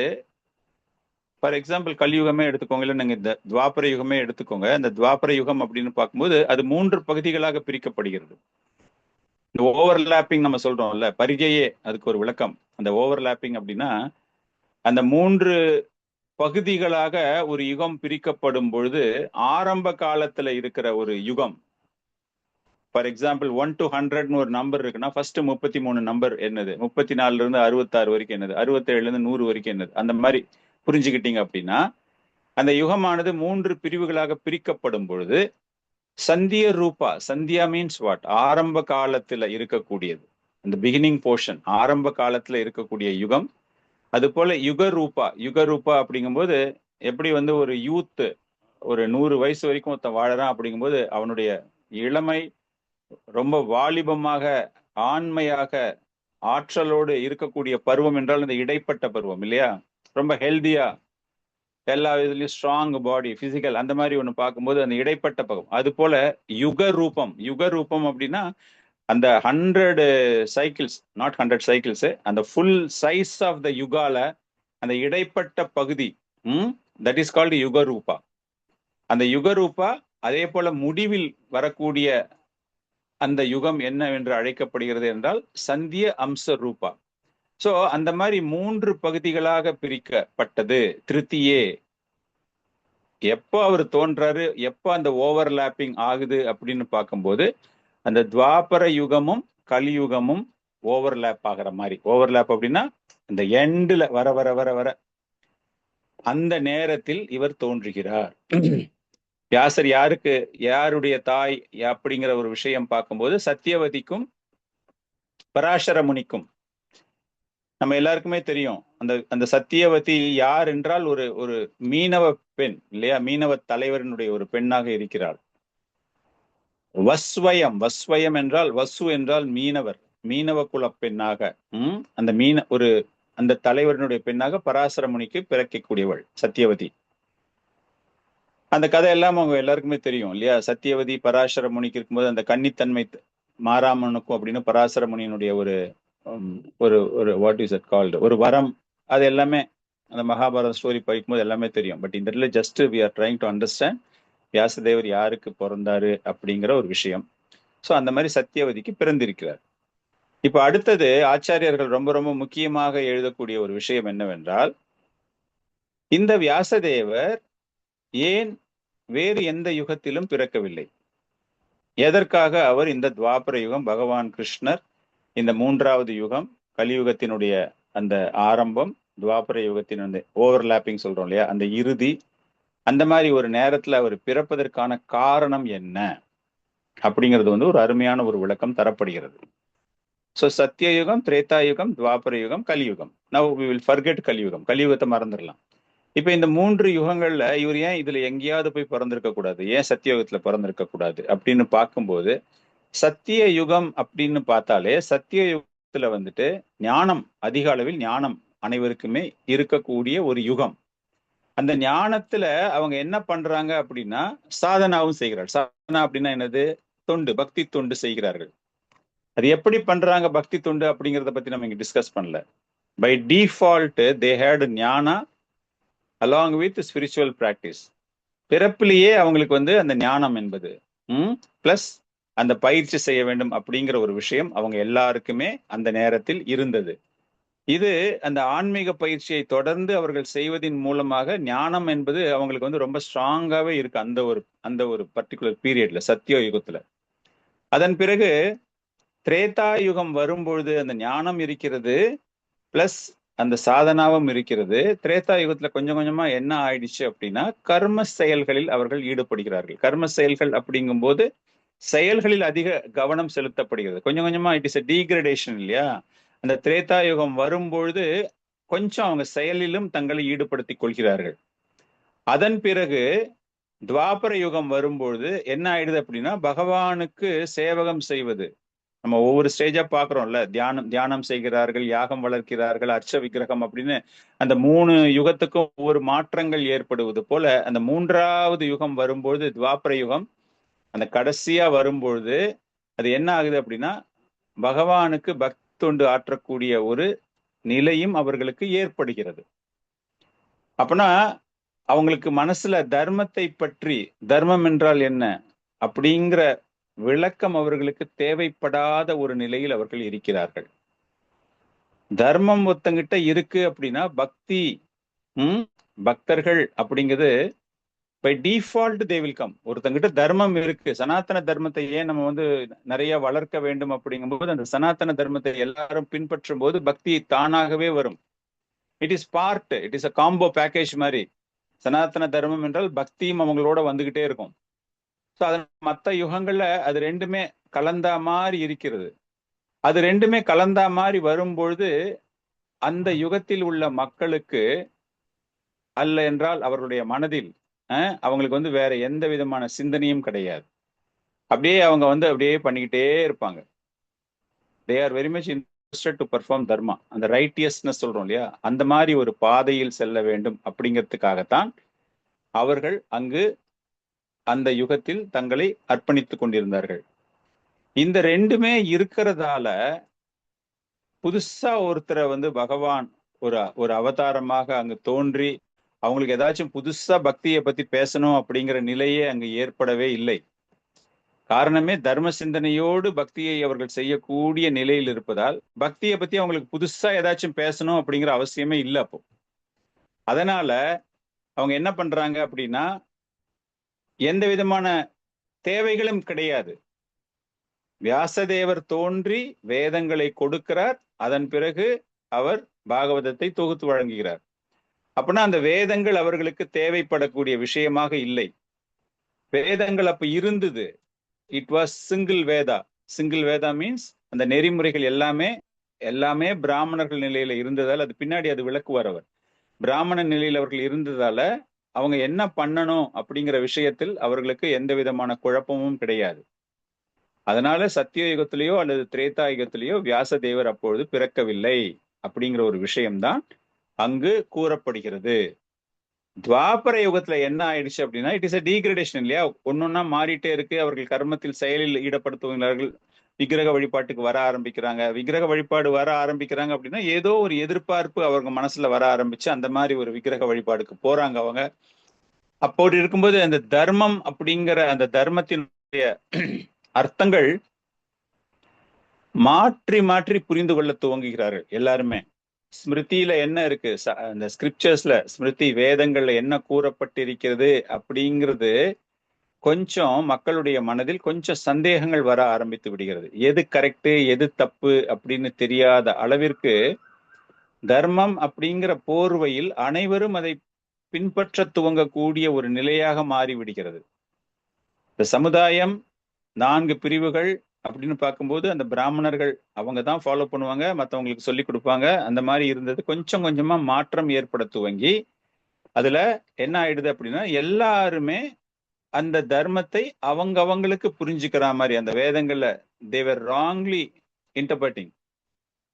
ஃபார் எக்ஸாம்பிள் கலியுகமே எடுத்துக்கோங்க, இல்லை நீங்க இந்த துவாபர யுகமே எடுத்துக்கோங்க. அந்த துவாபர யுகம் அப்படின்னு பார்க்கும்போது அது 3 பகுதிகளாக பிரிக்கப்படுகிறது. இந்த ஓவர்லாப்பிங் நம்ம சொல்றோம்ல, பரிஜையே அதுக்கு ஒரு விளக்கம். அந்த ஓவர்லாப்பிங் அப்படின்னா அந்த 3 பகுதிகளாக ஒரு யுகம் பிரிக்கப்படும் பொழுது ஆரம்ப காலத்துல இருக்கிற ஒரு யுகம், ஃபார் எக்ஸாம்பிள் 1 to 100 ஒரு நம்பர் இருக்குன்னா ஃபர்ஸ்ட் 33 நம்பர் என்னது, 34 இருந்து 66 வரைக்கும் என்னது, 67 இருந்து 100 வரைக்கும் என்னது, அந்த மாதிரி புரிஞ்சுக்கிட்டீங்க அப்படின்னா அந்த யுகமானது 3 பிரிவுகளாக பிரிக்கப்படும் பொழுது சந்திய ரூபா, சந்தியா மீன்ஸ் வாட், ஆரம்ப காலத்துல இருக்கக்கூடியது, அந்த பிகினிங் போர்ஷன், ஆரம்ப காலத்துல இருக்கக்கூடிய யுகம். அது போல யுக ரூபா அப்படிங்கும்போது எப்படி வந்து ஒரு யூத் ஒரு 100 வயசு வரைக்கும் ஒருத்தன் வாழறான் அப்படிங்கும்போது அவனுடைய இளமை ரொம்ப வாலிபமாக, ஆண்மையாக, ஆற்றலோடு இருக்கக்கூடிய பருவம் என்றால் இந்த இடைப்பட்ட பருவம் இல்லையா, ரொம்ப ஹெல்தியா, எல்லா இதுலயும் ஸ்ட்ராங் பாடி, பிசிக்கல், அந்த மாதிரி ஒண்ணு பார்க்கும்போது அந்த இடைப்பட்ட பருவம். அது போல யுக ரூபம் அப்படின்னா அந்த 100 சைக்கிள்ஸ், நாட் 100 சைக்கிள்ஸ், அந்த ஃபுல் சைஸ் ஆஃப் த யுகால அந்த இடைப்பட்ட பகுதி, தட் இஸ் கால்டு யுக ரூபா. அந்த யுக ரூபா அதே போல முடிவில் வரக்கூடிய அந்த யுகம் என்னவென்று அழைக்கப்படுகிறது என்றால் சந்திய அம்ச ரூபா. சோ அந்த மாதிரி 3 பகுதிகளாக பிரிக்கப்பட்டது திருத்தியே. எப்போ அவர் தோன்றாரு, எப்போ அந்த ஓவர்லாப்பிங் ஆகுது அப்படின்னு பார்க்கும்போது அந்த துவாபர யுகமும் கலியுகமும் ஓவர்லேப் ஆகிற மாதிரி. ஓவர்லேப் அப்படின்னா அந்த எண்டுல வர வர வர வர அந்த நேரத்தில் இவர் தோன்றுகிறார். வியாசர் யாருக்கு, யாருடைய தாய் அப்படிங்கிற ஒரு விஷயம் பார்க்கும்போது சத்தியவதிக்கும் பராசர முனிக்கும். நம்ம எல்லாருக்குமே தெரியும் அந்த அந்த சத்தியவதி யார் என்றால் ஒரு ஒரு மீனவ பெண் இல்லையா, மீனவ தலைவரினுடைய ஒரு பெண்ணாக இருக்கிறாள். வஸ்வயம், வஸ்வயம் என்றால் வசு என்றால் மீனவர், மீனவ குல பெண்ணாக அந்த தலைவரினுடைய பெண்ணாக பராசர முனிக்கு பிறக்கக்கூடியவள் சத்தியவதி. அந்த கதை எல்லாம் அவங்க எல்லாருக்குமே தெரியும் இல்லையா. சத்தியவதி பராசர முனிக்கு இருக்கும்போது அந்த கன்னித்தன்மை மாராமனுக்கும் அப்படின்னு பராசர முனியினுடைய ஒரு ஒரு ஒரு வாட் இஸ் இட் கால்டு ஒரு வரம், அது எல்லாமே அந்த மகாபாரத ஸ்டோரி படிக்கும்போது எல்லாமே தெரியும். பட் இந்த இடத்துல just we are trying to understand வியாசதேவர் யாருக்கு பிறந்தாரு அப்படிங்கிற ஒரு விஷயம். ஸோ அந்த மாதிரி சத்தியவதிக்கு பிறந்திருக்கிறார். இப்ப அடுத்தது ஆச்சாரியர்கள் ரொம்ப ரொம்ப முக்கியமாக எழுதக்கூடிய ஒரு விஷயம் என்னவென்றால், இந்த வியாசதேவர் ஏன் வேறு எந்த யுகத்திலும் பிறக்கவில்லை, எதற்காக அவர் இந்த துவாபர யுகம், பகவான் கிருஷ்ணர் இந்த 3வது யுகம், கலியுகத்தினுடைய அந்த ஆரம்பம், துவாபர யுகத்தினுடைய ஓவர்லாப்பிங் சொல்றோம் இல்லையா, அந்த இறுதி, அந்த மாதிரி ஒரு நேரத்துல அவர் பிறப்பதற்கான காரணம் என்ன அப்படிங்கிறது ஒரு அருமையான ஒரு விளக்கம் தரப்படுகிறது. ஸோ சத்தியயுகம், திரேதாயுகம், துவாபர யுகம், கலியுகம். நவ் வி வில் ஃபர்கெட் கலியுகம், கலியுகத்தை மறந்துடலாம். இப்ப இந்த 3 யுகங்கள்ல இவர் ஏன் இதுல எங்கேயாவது போய் பிறந்திருக்க கூடாது, ஏன் சத்தியயுகத்துல பிறந்திருக்க கூடாது அப்படின்னு பார்க்கும்போது, சத்திய யுகம் அப்படின்னு பார்த்தாலே சத்திய யுகத்துல ஞானம், அதிக அளவில் ஞானம் அனைவருக்குமே இருக்கக்கூடிய ஒரு யுகம். அந்த ஞானத்துல அவங்க என்ன பண்றாங்க அப்படின்னா சாதனாவும் செய்கிறார்கள். சாதனா அப்படின்னா என்னது, தொண்டு, பக்தி தொண்டு செய்கிறார்கள். அது எப்படி பண்றாங்க பக்தி தொண்டு அப்படிங்கிறத பத்தி நம்ம இங்க டிஸ்கஸ் பண்ணல. By default they had jnana along with spiritual practice. பிறப்பிலேயே அவங்களுக்கு அந்த ஞானம் என்பது பிளஸ் அந்த பயிற்சி செய்ய வேண்டும் அப்படிங்கிற ஒரு விஷயம் அவங்க எல்லாருக்குமே அந்த நேரத்தில் இருந்தது. இது அந்த ஆன்மீக பயிற்சியை தொடர்ந்து அவர்கள் செய்வதன் மூலமாக ஞானம் என்பது அவங்களுக்கு ரொம்ப ஸ்ட்ராங்காவே இருக்கு அந்த ஒரு பர்டிகுலர் பீரியட்ல, சத்திய யுகத்துல. அதன் பிறகு திரேதா யுகம் வரும்பொழுது அந்த ஞானம் இருக்கிறது பிளஸ் அந்த சாதனாவும் இருக்கிறது. திரேதா யுகத்துல கொஞ்சம் கொஞ்சமா என்ன ஆயிடுச்சு அப்படின்னா கர்ம செயல்களில் அவர்கள் ஈடுபடுகிறார்கள். கர்ம செயல்கள் அப்படிங்கும்போது செயல்களில் அதிக கவனம் செலுத்தப்படுகிறது. கொஞ்சம் கொஞ்சமா இட் இஸ் எ டீக்ரடேஷன் இல்லையா. அந்த திரேதா யுகம் வரும்பொழுது கொஞ்சம் அவங்க செயலிலும் தங்களை ஈடுபடுத்திக் கொள்கிறார்கள். அதன் பிறகு துவாபர யுகம் வரும்பொழுது என்ன ஆயிடுது அப்படின்னா பகவானுக்கு சேவகம் செய்வது. நம்ம ஒவ்வொரு ஸ்டேஜா பாக்குறோம்ல, தியானம் செய்கிறார்கள், யாகம் வளர்க்கிறார்கள், அர்ச்ச விக்கிரகம் அப்படின்னு அந்த 3 யுகத்துக்கும் ஒவ்வொரு மாற்றங்கள் ஏற்படுவது போல அந்த 3வது யுகம் வரும்பொழுது, துவாபர யுகம் அந்த கடைசியா வரும்பொழுது அது என்ன ஆகுது அப்படின்னா பகவானுக்கு பக்தி தொண்டு ஆற்றக்கூடிய ஒரு நிலையும் அவர்களுக்கு ஏற்படுகிறது. அப்பனா அவங்களுக்கு மனசுல தர்மத்தை பற்றி, தர்மம் என்றால் என்ன அப்படிங்கிற விளக்கம் அவர்களுக்கு தேவைப்படாத ஒரு நிலையில் அவர்கள் இருக்கிறார்கள். தர்மம் ஒருத்தங்கிட்ட இருக்கு அப்படின்னா பக்தி, பக்தர்கள் அப்படிங்கிறது by default they will come. ஒருத்தங்கிட்ட தர்மம் இருக்கு, சனாதன தர்மத்தை ஏன் நம்ம நிறைய வளர்க்க வேண்டும் அப்படிங்கும்போது அந்த சனாதன தர்மத்தை எல்லாரும் பின்பற்றும் போது பக்தி தானாகவே வரும். It is part, it is a combo package மாதிரி. சனாதன தர்மம் என்றால் பக்தியும் அவங்களோட வந்துகிட்டே இருக்கும். ஸோ அது மற்ற யுகங்கள்ல அது ரெண்டுமே கலந்தா மாதிரி இருக்கிறது. அது ரெண்டுமே கலந்தா மாதிரி வரும்பொழுது அந்த யுகத்தில் உள்ள மக்களுக்கு அல்ல என்றால் அவர்களுடைய மனதில் அவங்களுக்கு வேற எந்த விதமான சிந்தனையும் கிடையாது. அப்படியே அவங்க அப்படியே பண்ணிக்கிட்டே இருப்பாங்க. They are very much interested to perform dharma. அந்த ரைட்டியஸ்னஸ் சொல்றோம் இல்லையா, அந்த மாதிரி ஒரு பாதையில் செல்ல வேண்டும் அப்படிங்கிறதுக்காகத்தான் அவர்கள் அங்கு அந்த யுகத்தில் தங்களை அர்ப்பணித்துக் கொண்டிருந்தார்கள். இந்த ரெண்டுமே இருக்கிறதால புதுசா ஒருத்தரை பகவான் ஒரு அவதாரமாக அங்கு தோன்றி அவங்களுக்கு ஏதாச்சும் புதுசா பக்தியை பத்தி பேசணும் அப்படிங்கிற நிலையே அங்கு ஏற்படவே இல்லை. காரணமே தர்ம சிந்தனையோடு பக்தியை அவர்கள் செய்யக்கூடிய நிலையில் இருப்பதால் பக்தியை பத்தி அவங்களுக்கு புதுசா ஏதாச்சும் பேசணும் அப்படிங்கிற அவசியமே இல்லை. அப்போ அதனால அவங்க என்ன பண்றாங்க அப்படின்னா எந்த விதமான தேவைகளும் கிடையாது. வியாசதேவர் தோன்றி வேதங்களை கொடுக்கிறார், அதன் பிறகு அவர் பாகவதத்தை தொகுத்து வழங்குகிறார். அப்படின்னா அந்த வேதங்கள் அவர்களுக்கு தேவைப்படக்கூடிய விஷயமாக இல்லை. வேதங்கள் அப்ப இருந்தது, it was single Veda, single Veda means அந்த நெறிமுறைகள் எல்லாமே பிராமணர்கள் நிலையில இருந்ததால் அது பின்னாடி அது விளக்குவார் அவர். பிராமண நிலையில் அவர்கள் இருந்ததால அவங்க என்ன பண்ணணும் அப்படிங்கிற விஷயத்தில் அவர்களுக்கு எந்த விதமான குழப்பமும் கிடையாது. அதனால சத்திய யுகத்திலேயோ அல்லது திரேதா யுகத்திலேயோ வியாசதேவர் அப்பொழுது பிறக்கவில்லை அப்படிங்கிற ஒரு விஷயம்தான் அங்கு கூறப்படுகிறது. துவாபர யுகத்துல என்ன ஆயிடுச்சு அப்படின்னா, இட் இஸ் அ டீக்ரடேஷன் இல்லையா, ஒன்னொன்னா மாறிட்டே இருக்கு. அவர்கள் கர்மத்தில் செயலில் ஈடுபடுத்துகிறார்கள், விக்கிரக வழிபாட்டுக்கு வர ஆரம்பிக்கிறாங்க. விக்கிரக வழிபாடு வர ஆரம்பிக்கிறாங்க அப்படின்னா ஏதோ ஒரு எதிர்பார்ப்பு அவங்க மனசுல வர ஆரம்பிச்சு அந்த மாதிரி ஒரு விக்கிரக வழிபாடுக்கு போறாங்க அவங்க. அப்போது இருக்கும்போது அந்த தர்மம் அப்படிங்கிற அந்த தர்மத்தினுடைய அர்த்தங்கள் மாற்றி மாற்றி புரிந்து கொள்ள துவங்குகிறார்கள் எல்லாருமே. ஸ்மிருதியில என்ன இருக்கு, அந்த ஸ்கிரிப்சர்ஸ்ல, ஸ்மிருதி வேதங்கள்ல என்ன கூறப்பட்டிருக்கிறது அப்படிங்கிறது கொஞ்சம் மக்களுடைய மனதில் கொஞ்சம் சந்தேகங்கள் வர ஆரம்பித்து விடுகிறது. எது கரெக்டு எது தப்பு அப்படின்னு தெரியாத அளவிற்கு தர்மம் அப்படிங்கிற போர்வையில் அனைவரும் அதை பின்பற்ற துவங்கக்கூடிய ஒரு நிலையாக மாறி விடுகிறது. இந்த சமுதாயம் 4 பிரிவுகள் அப்படின்னு பார்க்கும்போது அந்த பிராமணர்கள் அவங்க தான் ஃபாலோ பண்ணுவாங்க, மற்றவங்களுக்கு சொல்லி கொடுப்பாங்க. அந்த மாதிரி இருந்தது கொஞ்சம் கொஞ்சமா மாற்றம் ஏற்பட துவங்கி அதுல என்ன ஆயிடுது அப்படின்னா எல்லாருமே அந்த தர்மத்தை அவங்களுக்கு புரிஞ்சுக்கிற மாதிரி அந்த வேதங்கள்ல தேவர் ராங்லி இன்டர்பிரட்டிங்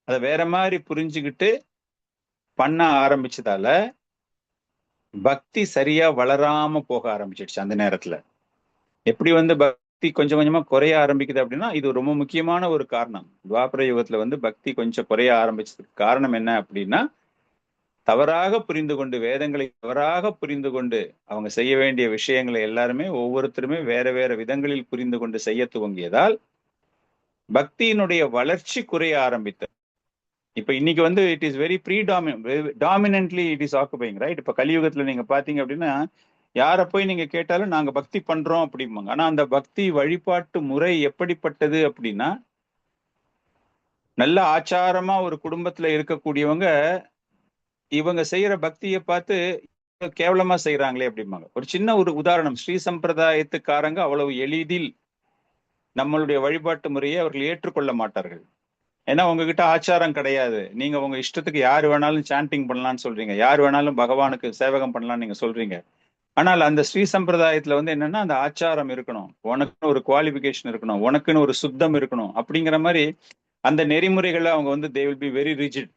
அதை வேற மாதிரி புரிஞ்சுக்கிட்டு பண்ண ஆரம்பிச்சதால பக்தி சரியா வளராம போக ஆரம்பிச்சிடுச்சு. அந்த நேரத்துல எப்படி பக்தி கொஞ்சம் கொஞ்சமா குறைய ஆரம்பிக்குது அப்படின்னா இது ரொம்ப முக்கியமான ஒரு காரணம். துவாபர யுகத்துல பக்தி கொஞ்சம் குறைய ஆரம்பிச்சதுக்கு காரணம் என்ன அப்படின்னா, தவறாக புரிந்து கொண்டு வேதங்களை தவறாக புரிந்து கொண்டு அவங்க செய்ய வேண்டிய விஷயங்களை எல்லாருமே ஒவ்வொருத்தருமே வேற வேற விதங்களில் புரிந்து கொண்டு செய்ய துவங்கியதால் பக்தியினுடைய வளர்ச்சி குறைய ஆரம்பித்தது. இப்ப இன்னைக்கு it is very dominantly it is occupying, right? இப்ப கலியுகத்துல நீங்க பாத்தீங்க அப்படின்னா யார போய் நீங்க கேட்டாலும் நாங்க பக்தி பண்றோம் அப்படிம்பாங்க. ஆனா அந்த பக்தி வழிபாட்டு முறை எப்படிப்பட்டது அப்படின்னா, நல்ல ஆச்சாரமா ஒரு குடும்பத்துல இருக்கக்கூடியவங்க இவங்க செய்யற பக்தியை பார்த்து கேவலமா செய்யறாங்களே அப்படிம்பாங்க. ஒரு சின்ன ஒரு உதாரணம், ஸ்ரீ சம்பிரதாயத்துக்காரங்க அவ்வளவு எளிதில் நம்மளுடைய வழிபாட்டு முறையை அவர்கள் ஏற்றுக்கொள்ள மாட்டார்கள். ஏன்னா உங்ககிட்ட ஆச்சாரம் கிடையாது. நீங்க உங்க இஷ்டத்துக்கு யார் வேணாலும் சாண்டிங் பண்ணலாம்னு சொல்றீங்க, யார் வேணாலும் பகவானுக்கு சேவகம் பண்ணலாம்னு நீங்க சொல்றீங்க. ஆனால் அந்த ஸ்ரீ சம்பிரதாயத்துல என்னன்னா அந்த ஆச்சாரம் இருக்கணும், உனக்குன்னு ஒரு குவாலிபிகேஷன் இருக்கணும், உனக்குன்னு ஒரு சுத்தம் இருக்கணும் அப்படிங்கிற மாதிரி அந்த நெறிமுறைகளை அவங்க they will be very rigid.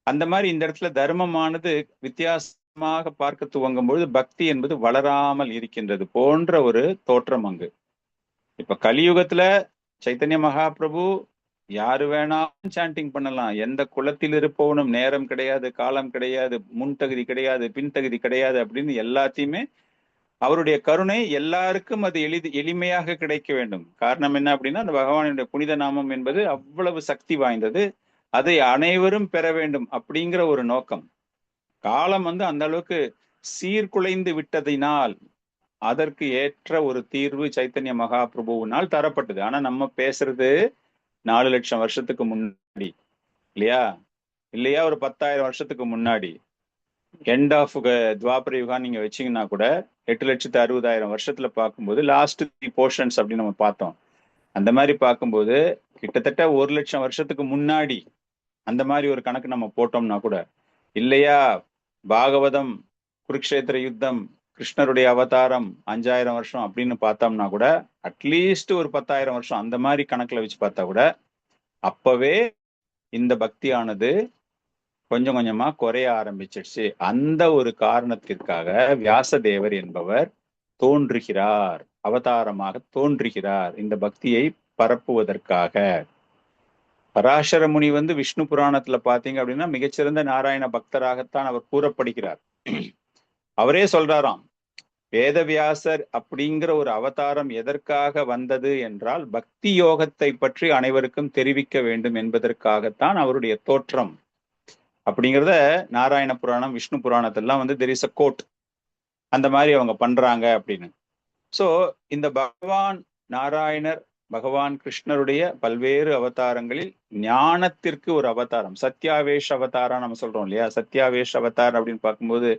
அந்த மாதிரி இந்த இடத்துல தர்மமானது வித்தியாசமாக பார்க்க துவங்கும் பொழுது பக்தி என்பது வளராமல் இருக்கின்றது போன்ற ஒரு தோற்றம் அங்கு. இப்ப கலியுகத்துல சைத்தன்ய மகாபிரபு யாரு வேணாலும் சாண்டிங் பண்ணலாம், எந்த குலத்தில் இருப்பவனும் நேரம் கிடையாது, காலம் கிடையாது, முன்தகுதி கிடையாது, பின்தகுதி கிடையாது அப்படின்னு எல்லாத்தையுமே அவருடைய கருணை எல்லாருக்கும் அது எளிமையாக கிடைக்க வேண்டும். காரணம் என்ன அப்படின்னா அந்த பகவானுடைய புனித நாமம் என்பது அவ்வளவு சக்தி வாய்ந்தது, அதை அனைவரும் பெற வேண்டும் அப்படிங்கிற ஒரு நோக்கம். காலம் அந்த அளவுக்கு சீர்குலைந்து விட்டதினால் அதற்கு ஏற்ற ஒரு தீர்வு சைத்தன்ய மகாபிரபுவினால் தரப்பட்டது. ஆனா நம்ம பேசுறது 4 லட்சம் வருஷத்துக்கு முன்னாடி இல்லையா, ஒரு 10,000 வருஷத்துக்கு முன்னாடி, எண்ட் ஆஃப் துவாபர யுகம் நீங்க வச்சீங்கன்னா கூட 8,60,000 வருஷத்துல பார்க்கும்போது லாஸ்ட் 3 போர்ஷன்ஸ் அப்படின்னு நம்ம பார்த்தோம். அந்த மாதிரி பார்க்கும்போது கிட்டத்தட்ட 1 லட்சம் வருஷத்துக்கு முன்னாடி அந்த மாதிரி ஒரு கணக்கு நம்ம போட்டோம்னா கூட இல்லையா, பாகவதம், குருக்ஷேத்திர யுத்தம், கிருஷ்ணருடைய அவதாரம் 5,000 வருஷம் அப்படின்னு பார்த்தோம்னா கூட அட்லீஸ்ட் ஒரு 10,000 வருஷம் அந்த மாதிரி கணக்குல வச்சு பார்த்தா கூட அப்பவே இந்த பக்தியானது கொஞ்சம் கொஞ்சமா குறைய ஆரம்பிச்சிடுச்சு. அந்த ஒரு காரணத்திற்காக வியாசதேவர் என்பவர் தோன்றுகிறார், அவதாரமாக தோன்றுகிறார் இந்த பக்தியை பரப்புவதற்காக. பராசர முனி விஷ்ணு புராணத்துல பாத்தீங்க அப்படின்னா மிகச்சிறந்த நாராயண பக்தராகத்தான் அவர் கூறப்படுகிறார். அவரே சொல்றாராம், வேதவியாசர் அப்படிங்கிற ஒரு அவதாரம் எதற்காக வந்தது என்றால் பக்தி யோகத்தை பற்றி அனைவருக்கும் தெரிவிக்க வேண்டும் என்பதற்காகத்தான் அவருடைய தோற்றம் அப்படிங்கிறத நாராயண புராணம், Vishnu புராணத்தெல்லாம் there is a quote அந்த மாதிரி அவங்க பண்றாங்க அப்படின்னு. சோ இந்த பகவான் நாராயணர், பகவான் கிருஷ்ணருடைய பல்வேறு அவதாரங்களில் ஞானத்திற்கு ஒரு அவதாரம், சத்யாவேஷ அவதாரம் நம்ம சொல்றோம் இல்லையா. சத்யாவேஷ அவதாரம் அப்படின்னு பார்க்கும்போது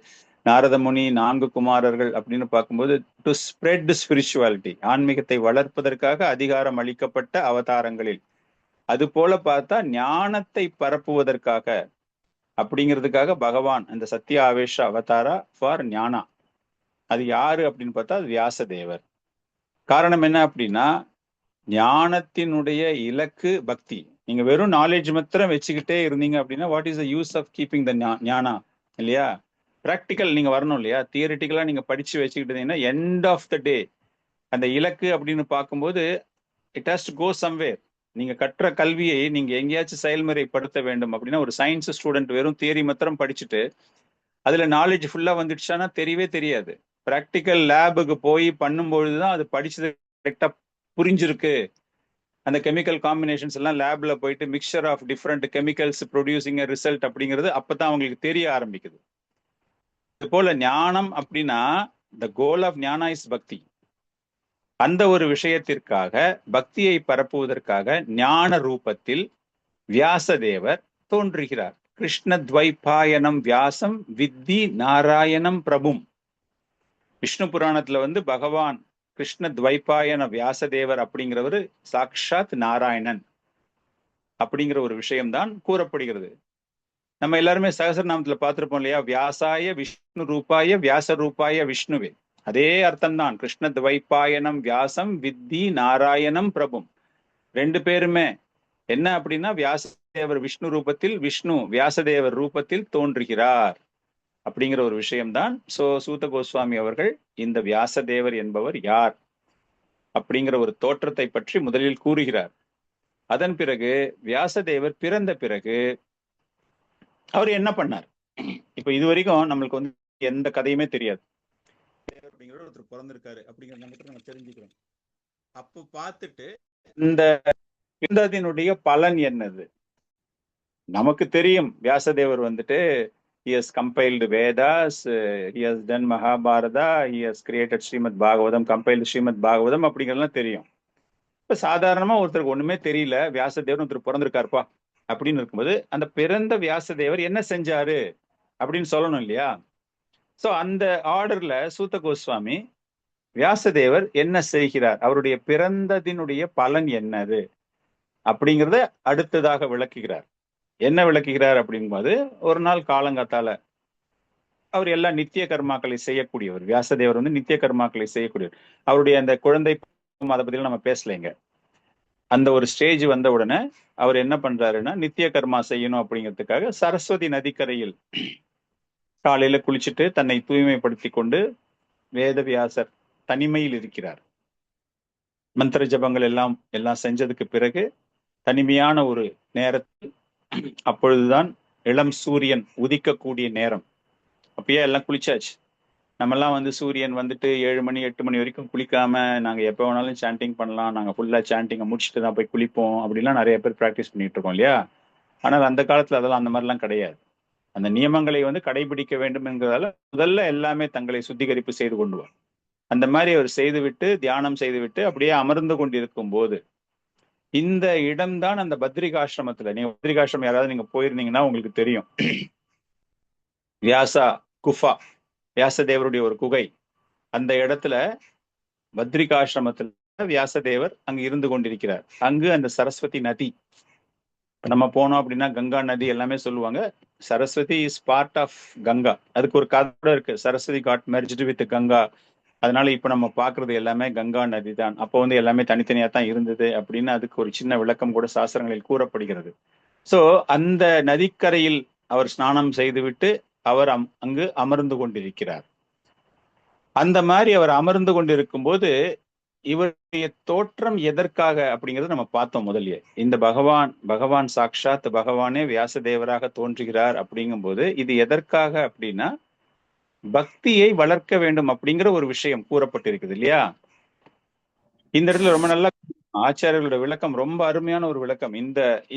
நாரத முனி 4 குமாரர்கள் அப்படின்னு பார்க்கும்போது டு ஸ்ப்ரெட் ஸ்பிரிச்சுவாலிட்டி, ஆன்மீகத்தை வளர்ப்பதற்காக அதிகாரம் அளிக்கப்பட்ட அவதாரங்களில். அது போல பார்த்தா ஞானத்தை பரப்புவதற்காக அப்படிங்கிறதுக்காக பகவான் அந்த சத்ய ஆவேஷ அவதாரா ஃபார் ஞானா. அது யாரு அப்படின்னு பார்த்தா அது வியாசதேவர். காரணம் என்ன அப்படின்னா ஞானத்தினுடைய இலக்கு பக்தி. நீங்க வெறும் நாலேஜ் மாத்திரம் வச்சுக்கிட்டே இருந்தீங்க அப்படின்னா what is the use of keeping the jnana இல்லையா? ப்ராக்டிக்கல் நீங்க வரணும் இல்லையா? தியரிட்டிக்கலா நீங்க படிச்சு வச்சுக்கிட்டு இருந்தீங்கன்னா எண்ட் ஆஃப் த டே அந்த இலக்கு அப்படின்னு பார்க்கும்போது it has to go somewhere. நீங்க கற்ற கல்வியை நீங்க எங்கேயாச்சும் செயல்முறைப்படுத்த வேண்டும் அப்படின்னா ஒரு சயின்ஸ் ஸ்டூடெண்ட் வெறும் தியரி மாத்திரம் படிச்சுட்டு அதுல நாலேஜ் ஃபுல்லா வந்துடுச்சானா தெரியவே தெரியாது. ப்ராக்டிக்கல் லேபுக்கு போய் பண்ணும்பொழுதுதான் அது படிச்சது கரெக்டா புரிஞ்சிருக்கு. அந்த கெமிக்கல் காம்பினேஷன்ஸ் எல்லாம் லேப்ல போயிட்டு mixture of different chemicals producing result அப்படிங்கிறது அப்பதான் அவங்களுக்கு தெரிய ஆரம்பிக்குது. இது போல ஞானம் அப்படின்னா த கோல் ஆஃப் ஞானா இஸ் பக்தி. அந்த ஒரு விஷயத்திற்காக பக்தியை பரப்புவதற்காக ஞான ரூபத்தில் வியாசதேவர் தோன்றுகிறார். கிருஷ்ணத்வைபாயனம் வியாசம் வித்தி நாராயணம் பிரபும். விஷ்ணு புராணத்துல பகவான் கிருஷ்ணத்வைபாயன வியாசதேவர் அப்படிங்கிறவர் சாக்ஷாத் நாராயணன் அப்படிங்கிற ஒரு விஷயம்தான் கூறப்படுகிறது. நம்ம எல்லாருமே சகசரநாமத்துல பார்த்திருப்போம் இல்லையா? வியாசாய விஷ்ணு ரூபாய வியாச ரூபாய விஷ்ணுவே. அதே அர்த்தம் தான். கிருஷ்ணத்வைபாயனம் வியாசம் வித்தி நாராயணம் பிரபும். 2 பேருமே என்ன அப்படின்னா வியாசதேவர் விஷ்ணு ரூபத்தில், விஷ்ணு வியாசதேவர் ரூபத்தில் தோன்றுகிறார் அப்படிங்கிற ஒரு விஷயம்தான். சூத கோஸ்வாமி அவர்கள் இந்த வியாசதேவர் என்பவர் யார் அப்படிங்கிற ஒரு தோற்றத்தை பற்றி முதலில் கூறுகிறார். அதன் பிறகு வியாசதேவர் பிறந்த பிறகு அவர் என்ன பண்ணார்? இப்ப இது வரைக்கும் நம்மளுக்கு எந்த கதையுமே தெரியாது. அப்படிங்கிற ஒருத்தர் பிறந்திருக்காரு அப்படிங்கிற நம்ம தெரிஞ்சுக்கிறோம். அப்ப பார்த்துட்டு இந்த பிறந்ததினுடைய பலன் என்னது நமக்கு தெரியும். வியாசதேவர் he has compiled Vedas, he has done Mahabharata, he has created Srimad Bhagavatam, compiled Srimad Bhagavatam அப்படிங்கிறதுலாம் தெரியும். இப்ப சாதாரணமா ஒருத்தருக்கு ஒண்ணுமே தெரியல, வியாசதேவர் ஒருத்தர் பிறந்திருக்காருப்பா அப்படின்னு இருக்கும்போது அந்த பிறந்த வியாசதேவர் என்ன செஞ்சாரு அப்படின்னு சொல்லணும் இல்லையா? சோ அந்த ஆர்டர்ல சூத கோஸ்வாமி வியாசதேவர் என்ன செய்கிறார், அவருடைய பிறந்ததினுடைய பலன் என்னது அப்படிங்கிறத அடுத்ததாக விளக்குகிறார். என்ன விளக்குகிறார் அப்படிங்கும்போது ஒரு நாள் காலங்காத்தால அவர் எல்லா நித்திய கர்மாக்களை செய்யக்கூடியவர். வியாசதேவர் நித்திய கர்மாக்களை செய்யக்கூடியவர். அவருடைய அந்த குழந்தை அதை பத்தி நம்ம பேசலைங்க. அந்த ஒரு ஸ்டேஜ் வந்த உடனே அவர் என்ன பண்றாருன்னா நித்திய கர்மா செய்யணும் அப்படிங்கிறதுக்காக சரஸ்வதி நதிக்கரையில் காலையில குளிச்சுட்டு தன்னை தூய்மைப்படுத்தி கொண்டு வேதவியாசர் தனிமையில் இருக்கிறார். மந்திர ஜபங்கள் எல்லாம் செஞ்சதுக்கு பிறகு தனிமையான ஒரு நேரத்தில், அப்பொழுதுதான் இளம் சூரியன் உதிக்கக்கூடிய நேரம். அப்பயே எல்லாம் குளிச்சாச்சு. நம்மெல்லாம் சூரியன் 7 மணி 8 மணி வரைக்கும் குளிக்காம நாங்க எப்போ வேணாலும் சாண்டிங் பண்ணலாம், நாங்க ஃபுல்லா சாண்டிங்கை முடிச்சுட்டு தான் போய் குளிப்போம் அப்படிலாம் நிறைய பேர் ப்ராக்டிஸ் பண்ணிட்டு இருக்கோம் இல்லையா? ஆனால் அந்த காலத்துல அதெல்லாம் அந்த மாதிரிலாம் கிடையாது. அந்த நியமங்களை கடைபிடிக்க வேண்டும் என்கிறதால முதல்ல எல்லாமே தங்களை சுத்திகரிப்பு செய்து கொண்டுவார். அந்த மாதிரி அவர் செய்துவிட்டு தியானம் செய்துவிட்டு அப்படியே அமர்ந்து கொண்டிருக்கும் போது இந்த இடம்தான் அந்த பத்ரிகாசிரமத்துல, நீங்க பத்ரிகாசிரமம் யாராவது நீங்க போயிருந்தீங்கன்னா உங்களுக்கு தெரியும். வியாசா குஃபா, வியாசதேவருடைய ஒரு குகை. அந்த இடத்துல பத்ரிகாசிரமத்துல வியாசதேவர் அங்கு இருந்து கொண்டிருக்கிறார். அங்கு அந்த சரஸ்வதி நதி, நம்ம போனோம் அப்படின்னா கங்கா நதி எல்லாமே சொல்லுவாங்க. Saraswati is part of Ganga. அதுக்கு ஒரு கதை இருக்கு, Saraswati got merged with Ganga. அதனால இப்ப நம்ம பாக்குறது எல்லாமே கங்கா நதி தான். அப்போ எல்லாமே தனித்தனியா தான் இருந்தது அப்படின்னு அதுக்கு ஒரு சின்ன விளக்கம் கூட சாஸ்திரங்களில் கூறப்படுகிறது. சோ அந்த நதிக்கரையில் அவர் ஸ்நானம் செய்துவிட்டு அவர் அங்கு அமர்ந்து கொண்டிருக்கிறார். அந்த மாதிரி அவர் அமர்ந்து கொண்டிருக்கும் போது இவருடைய தோற்றம் எதற்காக அப்படிங்கறத நம்ம பார்த்தோம் முதல்லயே. இந்த பகவான் சாக்ஷாத் பகவானே வியாசதேவராக தோன்றுகிறார் அப்படிங்கும் போது இது எதற்காக அப்படின்னா பக்தியை வளர்க்க வேண்டும் அப்படிங்கிற ஒரு விஷயம் கூறப்பட்டிருக்குது இல்லையா? இந்த இடத்துல ரொம்ப நல்லா ஆச்சாரியர்களோட விளக்கம், ரொம்ப அருமையான ஒரு விளக்கம்.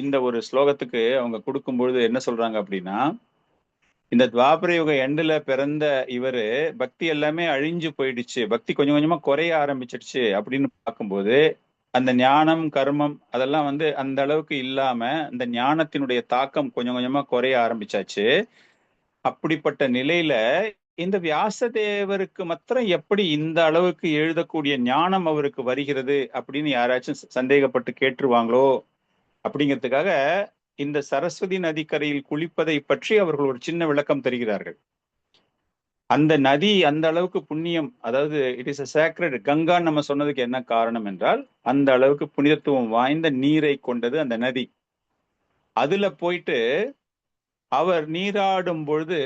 இந்த ஒரு ஸ்லோகத்துக்கு அவங்க கொடுக்கும்பொழுது என்ன சொல்றாங்க அப்படின்னா, இந்த துவாபர யுக எண்டுல பிறந்த இவரு பக்தி எல்லாமே அழிஞ்சு போயிடுச்சு, பக்தி கொஞ்சம் கொஞ்சமா குறைய ஆரம்பிச்சிடுச்சு அப்படின்னு பார்க்கும்போது அந்த ஞானம் கர்மம் அதெல்லாம் அந்த அளவுக்கு இல்லாம இந்த ஞானத்தினுடைய தாக்கம் கொஞ்சம் கொஞ்சமா குறைய ஆரம்பிச்சாச்சு. அப்படிப்பட்ட நிலையில இந்த வியாசதேவருக்கு மாத்திரம் எப்படி இந்த அளவுக்கு எழுதக்கூடிய ஞானம் அவருக்கு வருகிறது அப்படின்னு யாராச்சும் சந்தேகப்பட்டு கேட்டுருவாங்களோ அப்படிங்கிறதுக்காக இந்த சரஸ்வதி நதிக்கரையில் குளிப்பதை பற்றி அவர்கள் ஒரு சின்ன விளக்கம் தருகிறார்கள். அந்த நதி அந்த அளவுக்கு புண்ணியம், அதாவது இட் இஸ் அ சேக்ரட். கங்கான்னு நம்ம சொன்னதுக்கு என்ன காரணம் என்றால் அந்த அளவுக்கு புனிதத்துவம் வாய்ந்த நீரை கொண்டது அந்த நதி. அதுல போயிட்டு அவர் நீராடும் பொழுது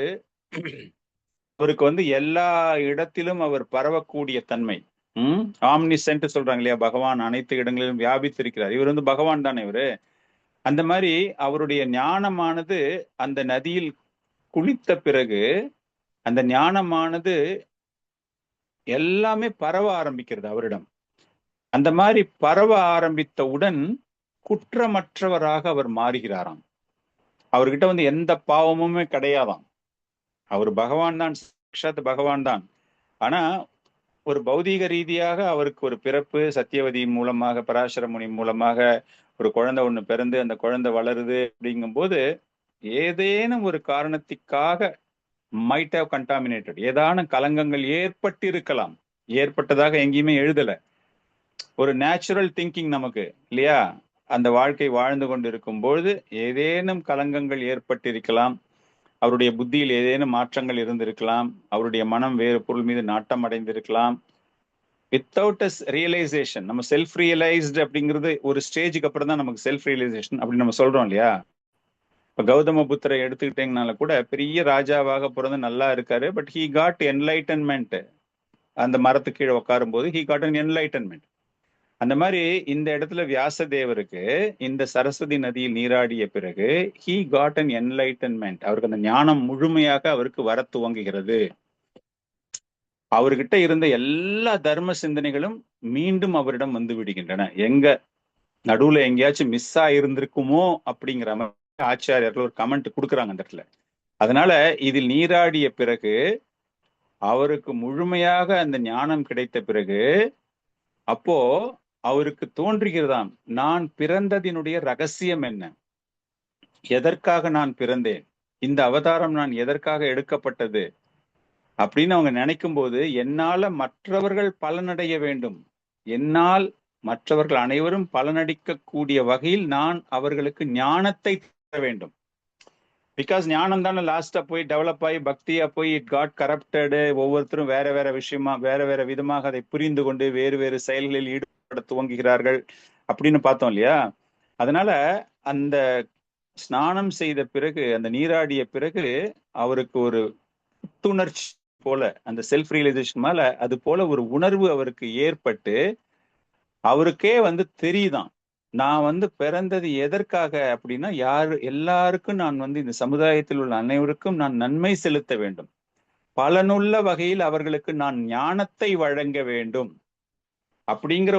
அவருக்கு எல்லா இடத்திலும் அவர் பரவக்கூடிய தன்மை. ஆம்னிசென்ட் சொல்றாங்க இல்லையா, பகவான் அனைத்து இடங்களிலும் வியாபித்திருக்கிறார். இவர் பகவான் தானே இவரு. அந்த மாதிரி அவருடைய ஞானமானது அந்த நதியில் குளித்த பிறகு அந்த ஞானமானது எல்லாமே பரவ ஆரம்பிக்கிறது அவரிடம். அந்த மாதிரி பரவ ஆரம்பித்தவுடன் குற்றமற்றவராக அவர் மாறுகிறாராம். அவர்கிட்ட எந்த பாவமுமே கிடையாதாம். அவர் பகவான் தான், சாட்சாத் பகவான் தான். ஆனா ஒரு பௌதீக ரீதியாக அவருக்கு ஒரு பிறப்பு, சத்தியவதி மூலமாக, பராசர முனி மூலமாக ஒரு குழந்தை ஒண்ணு பிறந்து அந்த குழந்தை வளருது. அப்படிங்கும்போது ஏதேனும் ஒரு காரணத்திற்காக மைட் ஹவ் கண்டாமினேட்டட், ஏதான கலங்கங்கள் ஏற்பட்டிருக்கலாம். ஏற்பட்டதாக எங்கேயுமே எழுதல. ஒரு நேச்சுரல் திங்கிங் நமக்கு இல்லையா, அந்த வாழ்க்கை வாழ்ந்து கொண்டிருக்கும் பொழுது ஏதேனும் கலங்கங்கள் ஏற்பட்டிருக்கலாம். அவருடைய புத்தியில் ஏதேனும் மாற்றங்கள் இருந்திருக்கலாம். அவருடைய மனம் வேறு பொருள் மீது நாட்டம் அடைந்திருக்கலாம். வித்தவுட் அ ரியலைசேஷன், நம்ம செல்ஃப் ரியலைஸ்டு அப்படிங்கிறது ஒரு ஸ்டேஜுக்கு அப்புறம் தான் நமக்கு செல்ஃப் ரியலைசேஷன் அப்படின்னு நம்ம சொல்றோம் இல்லையா. இப்ப கௌதம புத்தரை எடுத்துக்கிட்டீங்கனால கூட பெரிய ராஜாவாக பிறந்து நல்லா இருக்காரு. But he got enlightenment. அந்த மரத்துக்கு கீழே உட்காரும் போது ஹி காட் அன் என்லைட்டன்மெண்ட். அந்த மாதிரி இந்த இடத்துல வியாசதேவருக்கு இந்த சரஸ்வதி நதியில் நீராடிய பிறகு ஹி காட் அன் என்லைட்டன்மெண்ட். அவருக்கு அந்த ஞானம் முழுமையாக அவருக்கு வர துவங்குகிறது. அவர்கிட்ட இருந்த எல்லா தர்ம சிந்தனைகளும் மீண்டும் அவரிடம் வந்து விடுகின்றன. எங்க நடுவுல எங்கேயாச்சும் மிஸ் ஆயிருந்திருக்குமோ அப்படிங்கிற மாதிரி ஆச்சாரியர்கள் ஒரு கமெண்ட் கொடுக்குறாங்க அந்த இடத்துல. அதனால இதில் நீராடிய பிறகு அவருக்கு முழுமையாக அந்த ஞானம் கிடைத்த பிறகு அப்போ அவருக்கு தோன்றுகிறதாம், நான் பிறந்ததினுடைய ரகசியம் என்ன, எதற்காக நான் பிறந்தேன், இந்த அவதாரம் நான் எதற்காக எடுக்கப்பட்டது அப்படின்னு அவங்க நினைக்கும் போது, என்னால மற்றவர்கள் பலனடைய வேண்டும், என்னால் மற்றவர்கள் அனைவரும் பலனடிக்கக்கூடிய வகையில் நான் அவர்களுக்கு ஞானத்தை தர வேண்டும். பிகாஸ் ஞானம் தானே லாஸ்டா போய் டெவலப் ஆகி பக்தியா போய் இட் காட் கரப்டடு. ஒவ்வொருத்தரும் வேற வேற விஷயமா வேற வேற விதமாக அதை புரிந்து கொண்டு வேறு வேறு செயல்களில் ஈடுபட துவங்குகிறார்கள் அப்படின்னு பார்த்தோம் இல்லையா. அதனால அந்த ஸ்நானம் செய்த பிறகு, அந்த நீராடிய பிறகு அவருக்கு ஒரு புத்துணர்ச்சி போல, அந்த செல்ஃப் ரியலைசேஷன் மேல அது போல ஒரு உணர்வு அவருக்கு ஏற்பட்டு அவருக்கே தெரியுதான், நான் பிறந்தது எதற்காக அப்படின்னா, எல்லாருக்கும் நான் இந்த சமுதாயத்தில் உள்ள அனைவருக்கும் நான் நன்மை செலுத்த வேண்டும், பலனுள்ள வகையில் அவர்களுக்கு நான் ஞானத்தை வழங்க வேண்டும் அப்படிங்கிற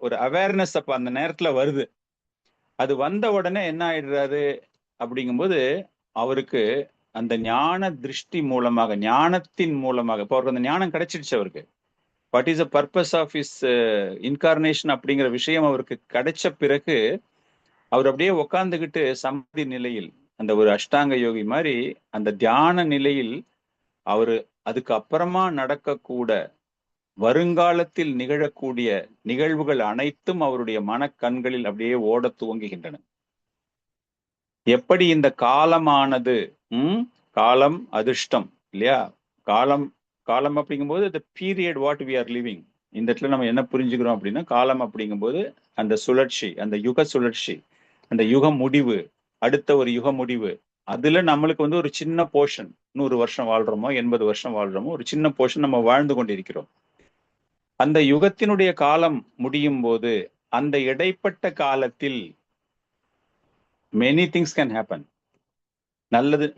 ஒரு அவேர்னஸ் அப்ப அந்த நேரத்துல வருது. அது வந்த உடனே என்ன ஆயிடுறாரு அப்படிங்கும்போது, அவருக்கு அந்த ஞான திருஷ்டி மூலமாக, ஞானத்தின் மூலமாக, இப்போ அவருக்கு அந்த ஞானம் கிடைச்சிடுச்சு. அவருக்கு what is the purpose of is incarnation அப்படிங்கிற விஷயம் அவருக்கு கிடைச்ச பிறகு அவர் அப்படியே உக்காந்துக்கிட்டு சமாதி நிலையில், அந்த ஒரு அஷ்டாங்க யோகி மாதிரி அந்த தியான நிலையில் அவரு அதுக்கு அப்புறமா நடக்கக்கூட வருங்காலத்தில் நிகழக்கூடிய நிகழ்வுகள் அனைத்தும் அவருடைய மனக்கண்களில் அப்படியே ஓட துவங்குகின்றன. எப்படி இந்த காலமானது, காலம் அதிர்ஷ்டம் இல்லையா, காலம் காலம் அப்படிங்கும்போது the period what we are living. இந்த இடத்துல நம்ம என்ன புரிஞ்சுக்கிறோம் அப்படின்னா, காலம் அப்படிங்கும்போது அந்த சுழற்சி, அந்த யுக சுழற்சி, அந்த யுக முடிவு, அடுத்த ஒரு யுக முடிவு, அதுல நம்மளுக்கு ஒரு சின்ன போர்ஷன், 100 வருஷம் வாழ்றோமோ 80 வருஷம் வாழ்றோமோ ஒரு சின்ன போர்ஷன் நம்ம வாழ்ந்து கொண்டிருக்கிறோம். அந்த யுகத்தினுடைய காலம் முடியும் போது அந்த இடைப்பட்ட காலத்தில் many things can happen.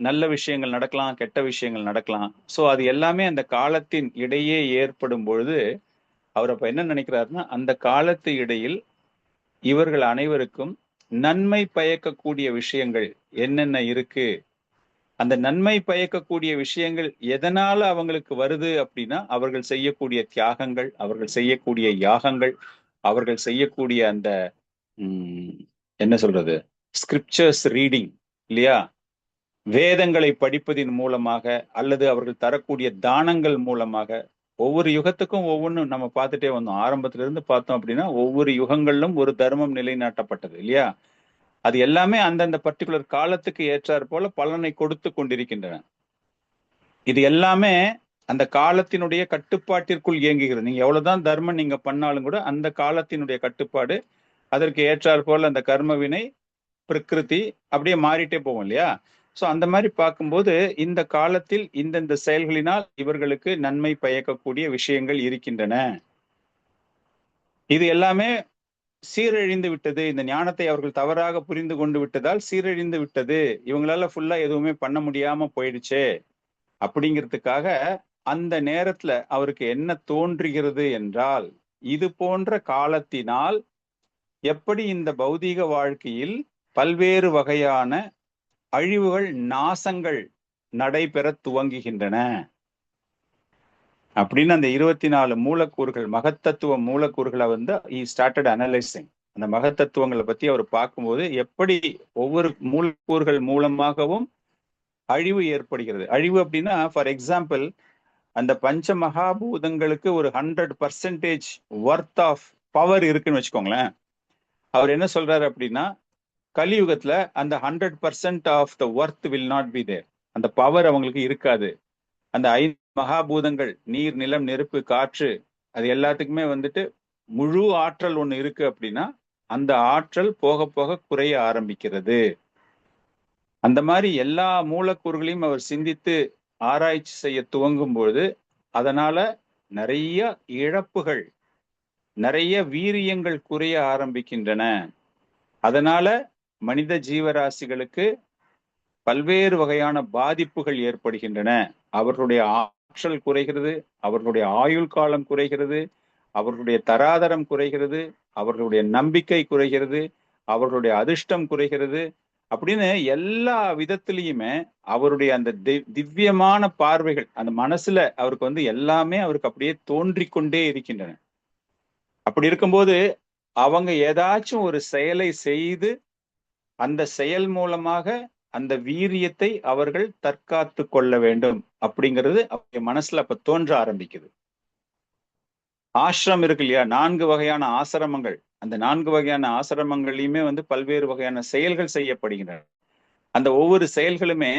நல்ல விஷயங்கள் நடக்கலாம், கெட்ட விஷயங்கள் நடக்கலாம். ஸோ அது எல்லாமே அந்த காலத்தின் இடையே ஏற்படும் பொழுது அவர் அப்ப என்ன நினைக்கிறாருன்னா, அந்த காலத்து இடையில் இவர்கள் அனைவருக்கும் நன்மை பயக்கக்கூடிய விஷயங்கள் என்னென்ன இருக்கு, அந்த நன்மை பயக்கக்கூடிய விஷயங்கள் எதனால அவங்களுக்கு வருது அப்படின்னா, அவர்கள் செய்யக்கூடிய தியாகங்கள், அவர்கள் செய்யக்கூடிய யாகங்கள், அவர்கள் செய்யக்கூடிய அந்த என்ன சொல்றது, ஸ்கிரிப்சர்ஸ் ரீடிங் இல்லையா, வேதங்களை படிப்பதின் மூலமாக அல்லது அவர்கள் தரக்கூடிய தானங்கள் மூலமாக ஒவ்வொரு யுகத்துக்கும் ஒவ்வொன்றும் நம்ம பார்த்துட்டே வந்தோம். ஆரம்பத்துல இருந்து பார்த்தோம் அப்படின்னா ஒவ்வொரு யுகங்களிலும் ஒரு தர்மம் நிலைநாட்டப்பட்டது இல்லையா? அது எல்லாமே அந்தந்த பர்டிகுலர் காலத்துக்கு ஏற்றாற் போல பலனை கொடுத்து கொண்டிருக்கின்றன. இது எல்லாமே அந்த காலத்தினுடைய கட்டுப்பாட்டிற்குள் இயங்குகிறது. நீங்க எவ்வளவுதான் தர்மம் நீங்க பண்ணாலும் கூட அந்த காலத்தினுடைய கட்டுப்பாடு, அதற்கு ஏற்றாற் போல அந்த கர்ம வினை, பிரகிருதி அப்படியே மாறிட்டே போகும் இல்லையா? சோ அந்த மாதிரி பார்க்கும்போது இந்த காலத்தில் இந்தந்த செயல்களினால் இவர்களுக்கு நன்மை பயக்கக்கூடிய விஷயங்கள் இருக்கின்றன. இது எல்லாமே சீரழிந்து விட்டது. இந்த ஞானத்தை அவர்கள் தவறாக புரிந்து கொண்டு விட்டதால் சீரழிந்து விட்டது. இவங்களால ஃபுல்லா எதுவுமே பண்ண முடியாம போயிடுச்சே அப்படிங்கிறதுக்காக அந்த நேரத்துல அவருக்கு என்ன தோன்றுகிறது என்றால், இது போன்ற காலத்தினால் எப்படி இந்த பௌதீக வாழ்க்கையில் பல்வேறு வகையான அழிவுகள், நாசங்கள் நடைபெற துவங்குகின்றன அப்படின்னு அந்த 24 மூலக்கூறுகள், மகத்தத்துவ மூலக்கூறுகளை வந்து ஸ்டார்டட் அனலைசிங். அந்த மகத்தத்துவங்களை பத்தி அவர் பார்க்கும்போது எப்படி ஒவ்வொரு மூலக்கூறுகள் மூலமாகவும் அழிவு ஏற்படுகிறது. அழிவு அப்படின்னா ஃபார் எக்ஸாம்பிள் அந்த பஞ்ச மகாபூதங்களுக்கு ஒரு 100% ஒர்த் ஆஃப் பவர் இருக்குன்னு வச்சுக்கோங்களேன். அவர் என்ன சொல்றாரு அப்படின்னா, கலியுகத்துல அந்த 100% of the worth will not be there. அந்த பவர் அவங்களுக்கு இருக்காது. அந்த 5 மகாபூதங்கள் நீர், நிலம், நெருப்பு, காற்று, அது எல்லாத்துக்குமே வந்துட்டு முழு ஆற்றல் ஒண்ணு இருக்கு அப்படின்னா அந்த ஆற்றல் போக போக குறைய ஆரம்பிக்கிறது. அந்த மாதிரி எல்லா மூலக்கூறுகளையும் அவர் சிந்தித்து ஆராய்ச்சி செய்ய துவங்கும் பொழுது அதனால நிறைய இழப்புகள், நிறைய வீரியங்கள் குறைய ஆரம்பிக்கின்றன. அதனால மனித ஜீவராசிகளுக்கு பல்வேறு வகையான பாதிப்புகள் ஏற்படுகின்றன. அவர்களுடைய ஆற்றல் குறைகிறது, அவர்களுடைய ஆயுள் காலம் குறைகிறது, அவர்களுடைய தராதரம் குறைகிறது, அவர்களுடைய நம்பிக்கை குறைகிறது, அவர்களுடைய அதிர்ஷ்டம் குறைகிறது அப்படின்னு எல்லா விதத்திலையுமே அவருடைய அந்த திவ்யமான பார்வைகள் அந்த மனசுல அவருக்கு வந்து எல்லாமே அவருக்கு அப்படியே தோன்றிக்கொண்டே இருக்கின்றன. அப்படி இருக்கும்போது அவங்க ஏதாச்சும் ஒரு செயலை செய்து அந்த செயல் மூலமாக அந்த வீரியத்தை அவர்கள் தற்காத்து கொள்ள வேண்டும் அப்படிங்கிறது அவங்க மனசுல அப்ப தோன்ற ஆரம்பிக்குது. ஆசிரம் இருக்கு இல்லையா, 4 வகையான ஆசிரமங்கள். அந்த 4 வகையான ஆசிரமங்கள்லயுமே வந்து பல்வேறு வகையான செயல்கள் செய்யப்படுகின்றன. அந்த ஒவ்வொரு செயல்களுமே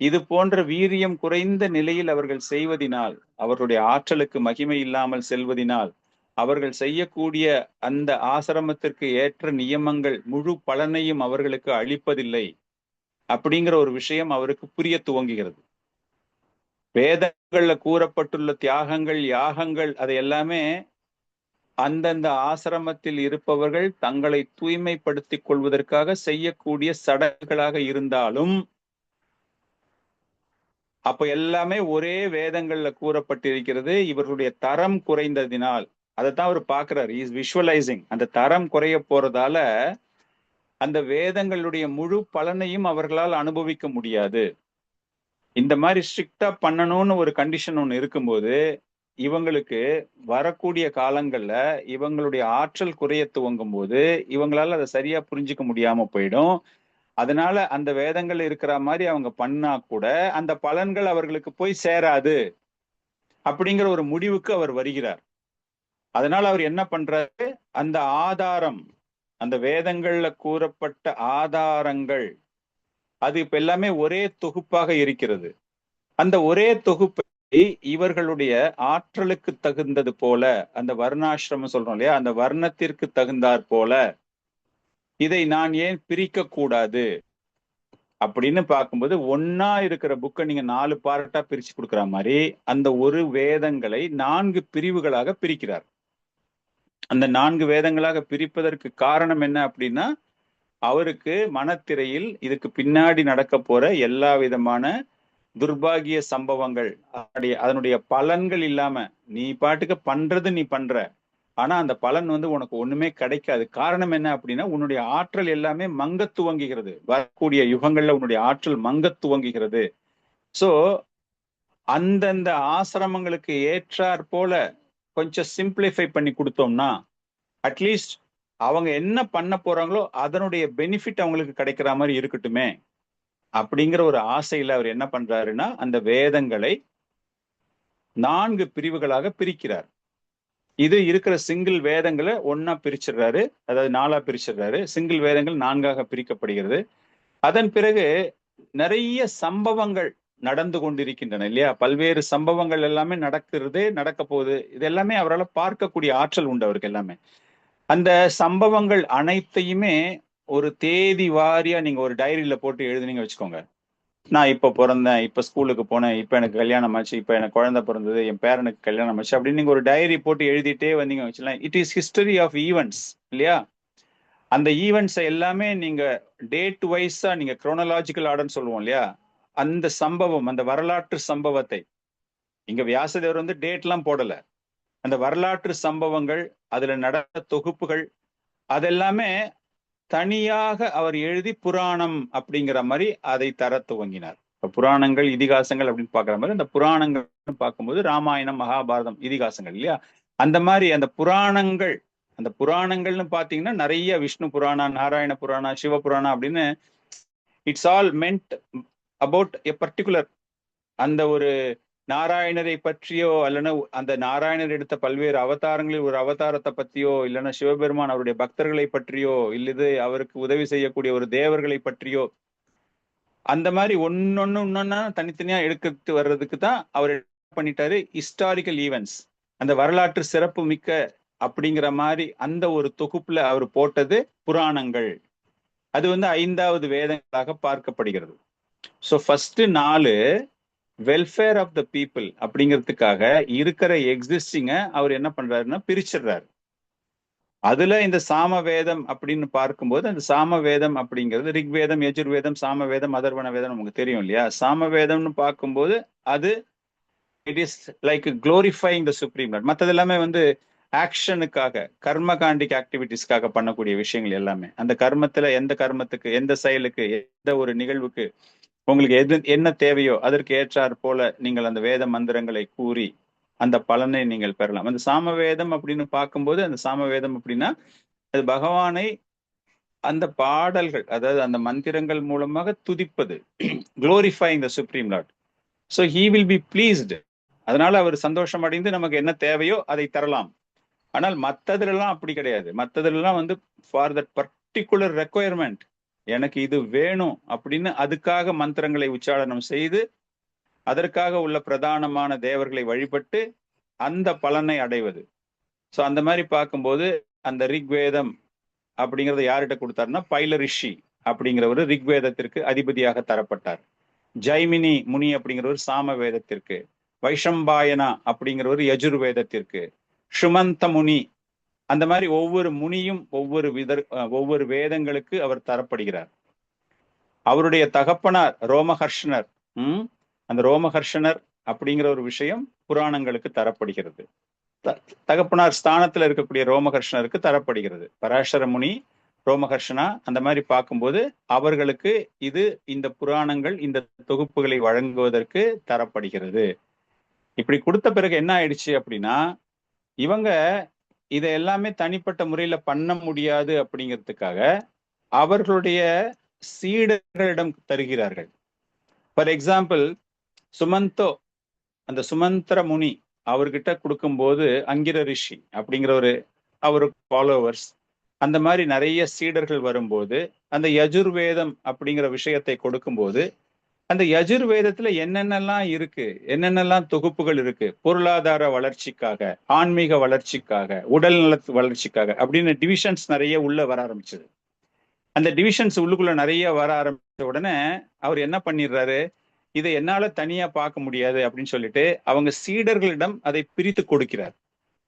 இது போன்ற வீரியம் குறைந்த நிலையில் அவர்கள் செய்வதினால், அவர்களுடைய ஆற்றலுக்கு மகிமை இல்லாமல் செல்வதினால், அவர்கள் செய்யக்கூடிய அந்த ஆசிரமத்திற்கு ஏற்ற நியமங்கள் முழு பலனையும் அவர்களுக்கு அளிப்பதில்லை அப்படிங்கிற ஒரு விஷயம் அவருக்கு புரிய துவங்குகிறது. வேதங்கள்ல கூறப்பட்டுள்ள தியாகங்கள், யாகங்கள், அது எல்லாமே அந்தந்த ஆசிரமத்தில் இருப்பவர்கள் தங்களை தூய்மைப்படுத்திக் கொள்வதற்காக செய்யக்கூடிய சடங்குகளாக இருந்தாலும் அப்ப எல்லாமே ஒரே வேதங்கள்ல கூறப்பட்டிருக்கிறது. இவர்களுடைய தரம் குறைந்ததினால் அதைத்தான் அவர் பார்க்கிறார். Is visualising. அந்த தரம் குறைய போறதால அந்த வேதங்களுடைய முழு பலனையும் அவர்களால் அனுபவிக்க முடியாது. இந்த மாதிரி ஸ்ட்ரிக்டா பண்ணணும்னு ஒரு கண்டிஷன் ஒண்ணு இருக்கும்போது இவங்களுக்கு வரக்கூடிய காலங்கள்ல இவங்களுடைய ஆற்றல் குறைய துவங்கும் போது இவங்களால அதை சரியா புரிஞ்சுக்க முடியாம போயிடும். அதனால அந்த வேதங்கள் இருக்கிற மாதிரி அவங்க பண்ணா கூட அந்த பலன்கள் அவர்களுக்கு போய் சேராது அப்படிங்கிற ஒரு முடிவுக்கு அவர் வருகிறார். அதனால அவர் என்ன பண்றாரு, அந்த ஆதாரம், அந்த வேதங்கள்ல கூறப்பட்ட ஆதாரங்கள் அது இப்ப எல்லாமே ஒரே தொகுப்பாக இருக்கிறது. அந்த ஒரே தொகுப்பை இவர்களுடைய ஆற்றலுக்கு தகுந்தது போல, அந்த வர்ணாசிரமம் சொல்றோம் இல்லையா, அந்த வர்ணத்திற்கு தகுந்தாற் போல இதை நான் ஏன் பிரிக்க கூடாது அப்படின்னு பார்க்கும்போது ஒன்னா இருக்கிற புக்கை நீங்க 4 பார்ட்டா பிரிச்சு கொடுக்குற மாதிரி அந்த ஒரு வேதங்களை 4 பிரிவுகளாக பிரிக்கிறார். அந்த 4 வேதங்களாக பிரிப்பதற்கு காரணம் என்ன அப்படின்னா, அவருக்கு மனத்திரையில் இதுக்கு பின்னாடி நடக்க போற எல்லா விதமான துர்பாகிய சம்பவங்கள், அதனுடைய பலன்கள் இல்லாம நீ பாட்டுக்கு பண்றது நீ பண்ற, ஆனா அந்த பலன் வந்து உனக்கு ஒண்ணுமே கிடைக்காது. காரணம் என்ன அப்படின்னா, உன்னுடைய ஆற்றல் எல்லாமே மங்க துவங்குகிறது. வரக்கூடிய யுகங்கள்ல உன்னுடைய ஆற்றல் மங்க துவங்குகிறது. சோ அந்தந்த ஆசிரமங்களுக்கு ஏற்றாற் போல கொஞ்சம் சிம்பிளிஃபை பண்ணி கொடுத்தோம்னா அட்லீஸ்ட் அவங்க என்ன பண்ண போறாங்களோ அதனுடைய பெனிஃபிட் அவங்களுக்கு கிடைக்கிற மாதிரி இருக்கட்டுமே அப்படிங்கிற ஒரு ஆசையில அவர் என்ன பண்றாருன்னா அந்த வேதங்களை 4 பிரிவுகளாக பிரிக்கிறார். இது இருக்கிற சிங்கிள் வேதங்களை ஒன்னா பிரிச்சிடுறாரு, அதாவது 4ஆ பிரிச்சிடுறாரு. சிங்கிள் வேதங்கள் 4ஆக பிரிக்கப்படுகிறது. அதன் பிறகு நிறைய சம்பவங்கள் நடந்து கொண்டிருக்கின்றன இல்லையா? பல்வேறு சம்பவங்கள் எல்லாமே நடக்க போகுது. இது எல்லாமே அவரால் பார்க்கக்கூடிய ஆற்றல் உண்டு அவருக்கு எல்லாமே. அந்த சம்பவங்கள் அனைத்தையுமே ஒரு தேதி வாரியா நீங்க ஒரு டைரியில போட்டு எழுதுனீங்க வச்சுக்கோங்க. நான் இப்ப பிறந்தேன், இப்ப ஸ்கூலுக்கு போனேன், இப்ப எனக்கு கல்யாணம் ஆச்சு, இப்ப எனக்கு குழந்தை பிறந்தது, என் பேரனுக்கு கல்யாணம் ஆச்சு அப்படின்னு நீங்க ஒரு டைரி போட்டு எழுதிட்டே வந்தீங்க வச்சுக்கலாம். It is history of events இல்லையா? அந்த ஈவெண்ட்ஸை எல்லாமே நீங்க டேட் வைஸா நீங்க குரோனலாஜிக்கல் ஆர்டர்னு சொல்லுவோம் இல்லையா? அந்த சம்பவம், அந்த வரலாற்று சம்பவத்தை இங்க வியாசதேவர் வந்து டேட் எல்லாம் போடல. அந்த வரலாற்று சம்பவங்கள், அதுல நடந்த தொகுப்புகள், அதெல்லாமே தனியாக அவர் எழுதி புராணம் அப்படிங்கிற மாதிரி அதை தர துவங்கினார். புராணங்கள் இதிகாசங்கள் அப்படின்னு பாக்குற மாதிரி அந்த புராணங்கள் பார்க்கும்போது ராமாயணம், மகாபாரதம், இதிகாசங்கள் இல்லையா? அந்த மாதிரி அந்த புராணங்கள்னு பாத்தீங்கன்னா நிறைய விஷ்ணு புராணா, நாராயண புராணா, சிவ புராணா அப்படின்னு it's all meant about a particular அந்த ஒரு நாராயணரை பற்றியோ அல்லனா அந்த நாராயணர் எடுத்த பல்வேறு அவதாரங்களில் ஒரு அவதாரத்தை பற்றியோ இல்லைன்னா சிவபெருமான் அவருடைய பக்தர்களை பற்றியோ இல்லது அவருக்கு உதவி செய்யக்கூடிய ஒரு தேவர்களை பற்றியோ அந்த மாதிரி ஒன்னொன்னா தனித்தனியா எடுத்து வர்றதுக்கு தான் அவர் பண்ணிட்டாரு ஹிஸ்டாரிக்கல் ஈவெண்ட்ஸ், அந்த வரலாற்று சிறப்பு மிக்க அப்படிங்கிற மாதிரி அந்த ஒரு தொகுப்புல அவர் போட்டது புராணங்கள். அது வந்து 5வது வேதங்களாக பார்க்கப்படுகிறது. So first 4 welfare of the people அப்படிங்கிறதுக்காக இருக்கிற எக்ஸிஸ்டிங்க அவர் என்ன பண்றாருன்னா பிரிச்சிடுறாரு. அதுல இந்த சாம வேதம் அப்படின்னு பார்க்கும்போது அந்த சாம வேதம் அப்படிங்கிறது ரிக்வேதம், யஜுர்வேதம், சாம வேதம், அதர்வண வேதம் நமக்கு தெரியும் இல்லையா? சாம வேதம்னு பார்க்கும்போது அது it is like glorifying the supreme Lord. மற்றது எல்லாமே வந்து ஆக்ஷனுக்காக, கர்மகாண்டிக் ஆக்டிவிட்டிஸ்க்காக பண்ணக்கூடிய விஷயங்கள் எல்லாமே. அந்த கர்மத்துல எந்த கர்மத்துக்கு, எந்த செயலுக்கு, எந்த ஒரு நிகழ்வுக்கு உங்களுக்கு என்ன தேவையோ அதற்கு ஏற்றாற் போல நீங்கள் அந்த வேத மந்திரங்களை கூறி அந்த பலனை நீங்கள் பெறலாம். அந்த சாம வேதம் அப்படின்னு பார்க்கும்போது அந்த சாம வேதம் அப்படின்னா அது பகவானை அந்த பாடல்கள், அதாவது அந்த மந்திரங்கள் மூலமாக துதிப்பது, glorifying the supreme lord. So he will be pleased. அதனால அவர் சந்தோஷம் அடைந்து நமக்கு என்ன தேவையோ அதை தரலாம். ஆனால் மற்றதுலாம் அப்படி கிடையாது. மற்றதுலாம் வந்து ஃபார் தட் பர்டிகுலர் ரெக்குயர்மெண்ட், எனக்கு இது வேணும் அப்படின்னு அதுக்காக மந்திரங்களை உச்சாரணம் செய்து அதற்காக உள்ள பிரதானமான தேவர்களை வழிபட்டு அந்த பலனை அடைவது. ஸோ அந்த மாதிரி பார்க்கும்போது அந்த ரிக்வேதம் அப்படிங்கிறத யார்கிட்ட கொடுத்தாருன்னா பைல ரிஷி அப்படிங்கிறவர் ரிக்வேதத்திற்கு அதிபதியாக தரப்பட்டார். ஜைமினி முனி அப்படிங்கிறவர் சாம வேதத்திற்கு, வைஷம்பாயனா அப்படிங்கிறவர் யஜுர்வேதத்திற்கு, சுமந்த முனி, அந்த மாதிரி ஒவ்வொரு முனியும் ஒவ்வொரு வேதங்களுக்கு அவர் தரப்படுகிறார். அவருடைய தகப்பனார் ரோமஹர்ஷனர், அந்த ரோமஹர்ஷனர் அப்படிங்கிற ஒரு விஷயம் புராணங்களுக்கு தரப்படுகிறது. தகப்பனார் ஸ்தானத்துல இருக்கக்கூடிய ரோமஹர்ஷனருக்கு தரப்படுகிறது. பராசர முனி, ரோமஹர்ஷனா, அந்த மாதிரி பார்க்கும்போது அவர்களுக்கு இந்த புராணங்கள், இந்த தொகுப்புகளை வழங்குவதற்கு தரப்படுகிறது. இப்படி கொடுத்த பிறகு என்ன ஆயிடுச்சு அப்படின்னா இவங்க இதை எல்லாமே தனிப்பட்ட முறையில பண்ண முடியாது அப்படிங்கிறதுக்காக அவர்களுடைய சீடர்களிடம் தருகிறார்கள். ஃபார் எக்ஸாம்பிள் சுமந்தோ, அந்த சுமந்திர முனி அவர்கிட்ட கொடுக்கும்போது அங்கிர ரிஷி அப்படிங்கிற அவருக்கு ஃபாலோவர்ஸ், அந்த மாதிரி நிறைய சீடர்கள் வரும்போது அந்த யஜுர்வேதம் அப்படிங்கிற விஷயத்தை கொடுக்கும்போது அந்த யஜுர்வேதத்துல என்னென்னலாம் இருக்கு, என்னென்னலாம் தொகுப்புகள் இருக்கு, பொருளாதார வளர்ச்சிக்காக, ஆன்மீக வளர்ச்சிக்காக, உடல் நல வளர்ச்சிக்காக அப்படின்னு டிவிஷன்ஸ் நிறைய உள்ள வர ஆரம்பிச்சது. அந்த டிவிஷன்ஸ் உள்ளுக்குள்ள நிறைய வர ஆரம்பிச்ச உடனே அவர் என்ன பண்ணிடுறாரு, இதை என்னால தனியா பார்க்க முடியாது அப்படின்னு சொல்லிட்டு அவங்க சீடர்களிடம் அதை பிரித்து கொடுக்கிறார்.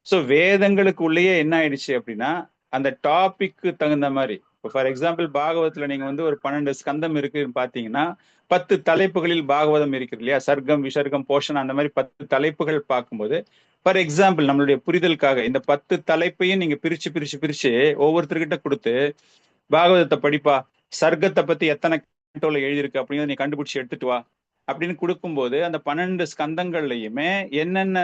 ஸோ வேதங்களுக்கு உள்ளேயே என்ன ஆயிடுச்சு அப்படின்னா அந்த டாபிக்கு தகுந்த மாதிரி, இப்போ ஃபார் எக்ஸாம்பிள் பாகவத்துல நீங்க வந்து ஒரு 12 ஸ்கந்தம் இருக்குன்னு பாத்தீங்கன்னா 10 தலைப்புகளில் பாகவதம் இருக்கு இல்லையா? சர்க்கம், விசர்க்கம், போஷணம், அந்த மாதிரி 10 தலைப்புகள் பார்க்கும்போது ஃபார் எக்ஸாம்பிள் நம்மளுடைய புரிதலுக்காக இந்த 10 தலைப்பையும் நீங்க பிரிச்சு பிரிச்சு பிரிச்சு ஒவ்வொருத்தர்கிட்ட கொடுத்து பாகவதத்தை படிப்பா, சர்க்கத்தை பத்தி எத்தனை கேண்டோல எழுதியிருக்கு அப்படிங்கிறத நீ கண்டுபிடிச்சு எடுத்துட்டு வா அப்படின்னு கொடுக்கும்போது அந்த 12 ஸ்கந்தங்கள்லையுமே என்னென்ன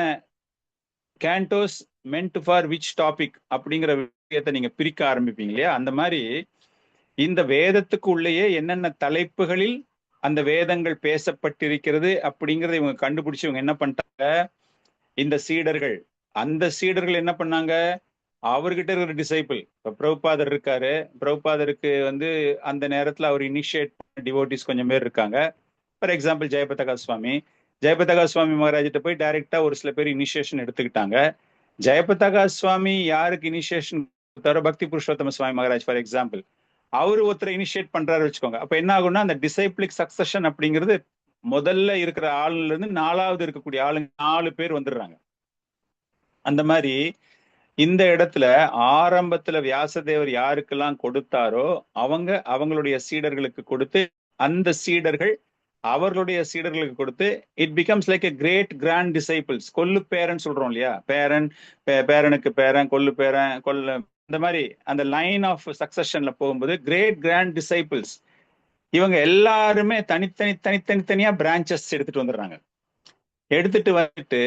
cantos meant for which topic அப்படிங்கிற விஷயத்தை நீங்க பிரிக்க ஆரம்பிப்பீங்க இல்லையா? அந்த மாதிரி இந்த வேதத்துக்கு உள்ளேயே என்னென்ன தலைப்புகளில் அந்த வேதங்கள் பேசப்பட்டிருக்கிறது அப்படிங்கறத இவங்க கண்டுபிடிச்சு இவங்க என்ன பண்ணிட்டாங்க, இந்த சீடர்கள், அந்த சீடர்கள் என்ன பண்ணாங்க, அவர்கிட்ட இருக்கிற டிசைபிள், இப்ப பிரபுபாதர் இருக்காரு, பிரபுபாதருக்கு வந்து அந்த நேரத்துல அவர் இனிஷியேட் டிவோட்டிஸ் கொஞ்சம் பேர் இருக்காங்க. ஃபார் எக்ஸாம்பிள் ஜெயபதகா சுவாமி, ஜெயபதகா சுவாமி மகாராஜிட்ட போய் டைரக்டா ஒரு சில பேர் இனிஷியேஷன் எடுத்துக்கிட்டாங்க. ஜெயபதகா சுவாமி யாருக்கு இனிஷியேஷன் கொடுத்தாரோ, பக்தி புருஷோத்தம சுவாமி மகாராஜ் ஃபார் எக்ஸாம்பிள், அவரு ஒருத்தரை இனிஷியேட் பண்றாரு வச்சுக்கோங்க. அப்ப என்ன ஆகும்னா, அந்த டிசைபிளிக் சக்சஷன் அப்படிங்கிறது முதல்ல இருக்கிற ஆளுல இருந்து 4வது இருக்கக்கூடிய ஆளுங்க 4 பேர் வந்துடுறாங்க. அந்த மாதிரி இந்த இடத்துல ஆரம்பத்துல வியாசதேவர் யாருக்கெல்லாம் கொடுத்தாரோ அவங்களுடைய சீடர்களுக்கு கொடுத்து, அந்த சீடர்கள் அவர்களுடைய சீடர்களுக்கு கொடுத்து, it becomes like a great grand disciples. கொல்லு பேரன் சொல்றோம் இல்லையா, பேரனுக்கு பேரன், கொல்லு பேரன், இந்த மாதிரி அந்த லைன் ஆஃப் சக்சஷன்ல போகும்போது கிரேட் கிராண்ட் டிசைபிள்ஸ் இவங்க எல்லாருமே தனித்தனியா பிரான்ச்சஸ் எடுத்துட்டு வந்துடுறாங்க. எடுத்துட்டு வந்துட்டு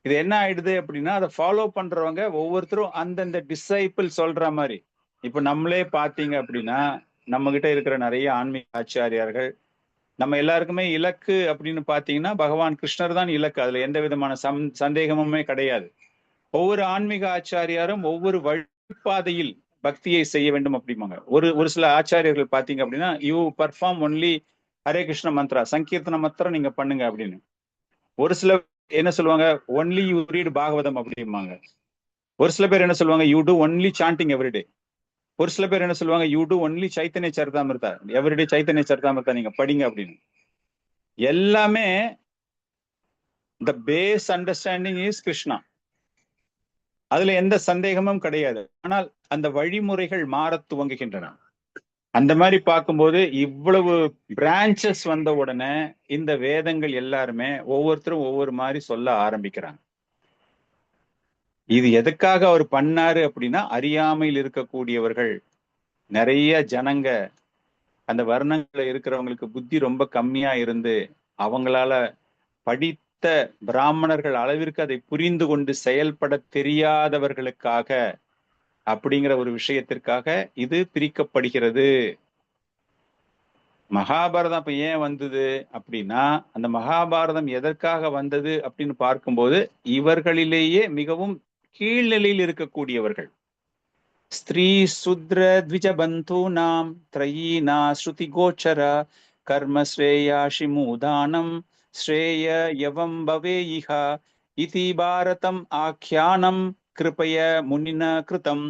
இது என்ன ஆயிடுது அப்படின்னா, அதை ஃபாலோ பண்றவங்க ஒவ்வொருத்தரும் அந்தந்த டிசைபிள் சொல்ற மாதிரி. இப்ப நம்மளே பாத்தீங்க அப்படின்னா, நம்ம கிட்ட இருக்கிற நிறைய ஆன்மீக ஆச்சாரியார்கள், நம்ம எல்லாருக்குமே இலக்கு அப்படின்னு பாத்தீங்கன்னா பகவான் கிருஷ்ணர் தான் இலக்கு. அதுல எந்த விதமான சந்தேகமுமே கிடையாது. ஒவ்வொரு ஆன்மீக ஆச்சாரியாரும் ஒவ்வொரு வழிபாதையில் பக்தியை செய்ய வேண்டும் அப்படிம்பாங்க. ஒரு சில ஆச்சாரியர்கள் பாத்தீங்க அப்படின்னா, you perform only Hare Krishna mantra, சங்கீர்த்தன மந்திரம் நீங்க பண்ணுங்க அப்படின்னு. ஒரு சில என்ன சொல்லுவாங்க, ஒன்லி யூ ரீட் பாகவதம் அப்படிம்பாங்க. ஒரு சில பேர் என்ன சொல்லுவாங்க, you do only chanting everyday. ஒரு சில பேர் என்ன சொல்லுவாங்க, you do only Chaitanya Charitamrita, everyday Chaitanya Charitamrita நீங்க படிங்க அப்படின்னு. எல்லாமே the base understanding is Krishna, அதுல எந்த சந்தேகமும் கிடையாது. ஆனால் அந்த வழிமுறைகள் மாற துவங்குகின்றன. அந்த மாதிரி பார்க்கும்போது இவ்வளவு பிரான்ச்சஸ் வந்த உடனே இந்த வேதங்கள் எல்லாருமே ஒவ்வொருத்தரும் ஒவ்வொரு மாதிரி சொல்ல ஆரம்பிக்கிறாங்க. இது எதுக்காக அவர் பண்ணாரு அப்படின்னா, அறியாமையில் இருக்கக்கூடியவர்கள் நிறைய ஜனங்க, அந்த வர்ணங்களை இருக்கிறவங்களுக்கு புத்தி ரொம்ப கம்மியா இருந்து அவங்களால படித்த பிராமணர்கள் அளவிற்கு அதை புரிந்து கொண்டு செயல்பட தெரியாதவர்களுக்காக அப்படிங்கிற ஒரு விஷயத்திற்காக இது பிரிக்கப்படுகிறது. மகாபாரதம் அப்ப ஏன் வந்தது அப்படின்னா, அந்த மகாபாரதம் எதற்காக வந்தது அப்படின்னு பார்க்கும்போது, இவர்களிலேயே மிகவும் கீழ்நிலையில் இருக்கக்கூடியவர்கள், ஸ்திரீ சுத்ர த்விஜபந்து நாம் த்ரயீனா ஸ்ருதி கோச்சர கர்ம ஸ்ரேயாஷி மூதானம் ஸ்ரேய யவம் பவேயிஹா இதி பாரதம் ஆக்யானம் கிருபய முனின கிருதம்.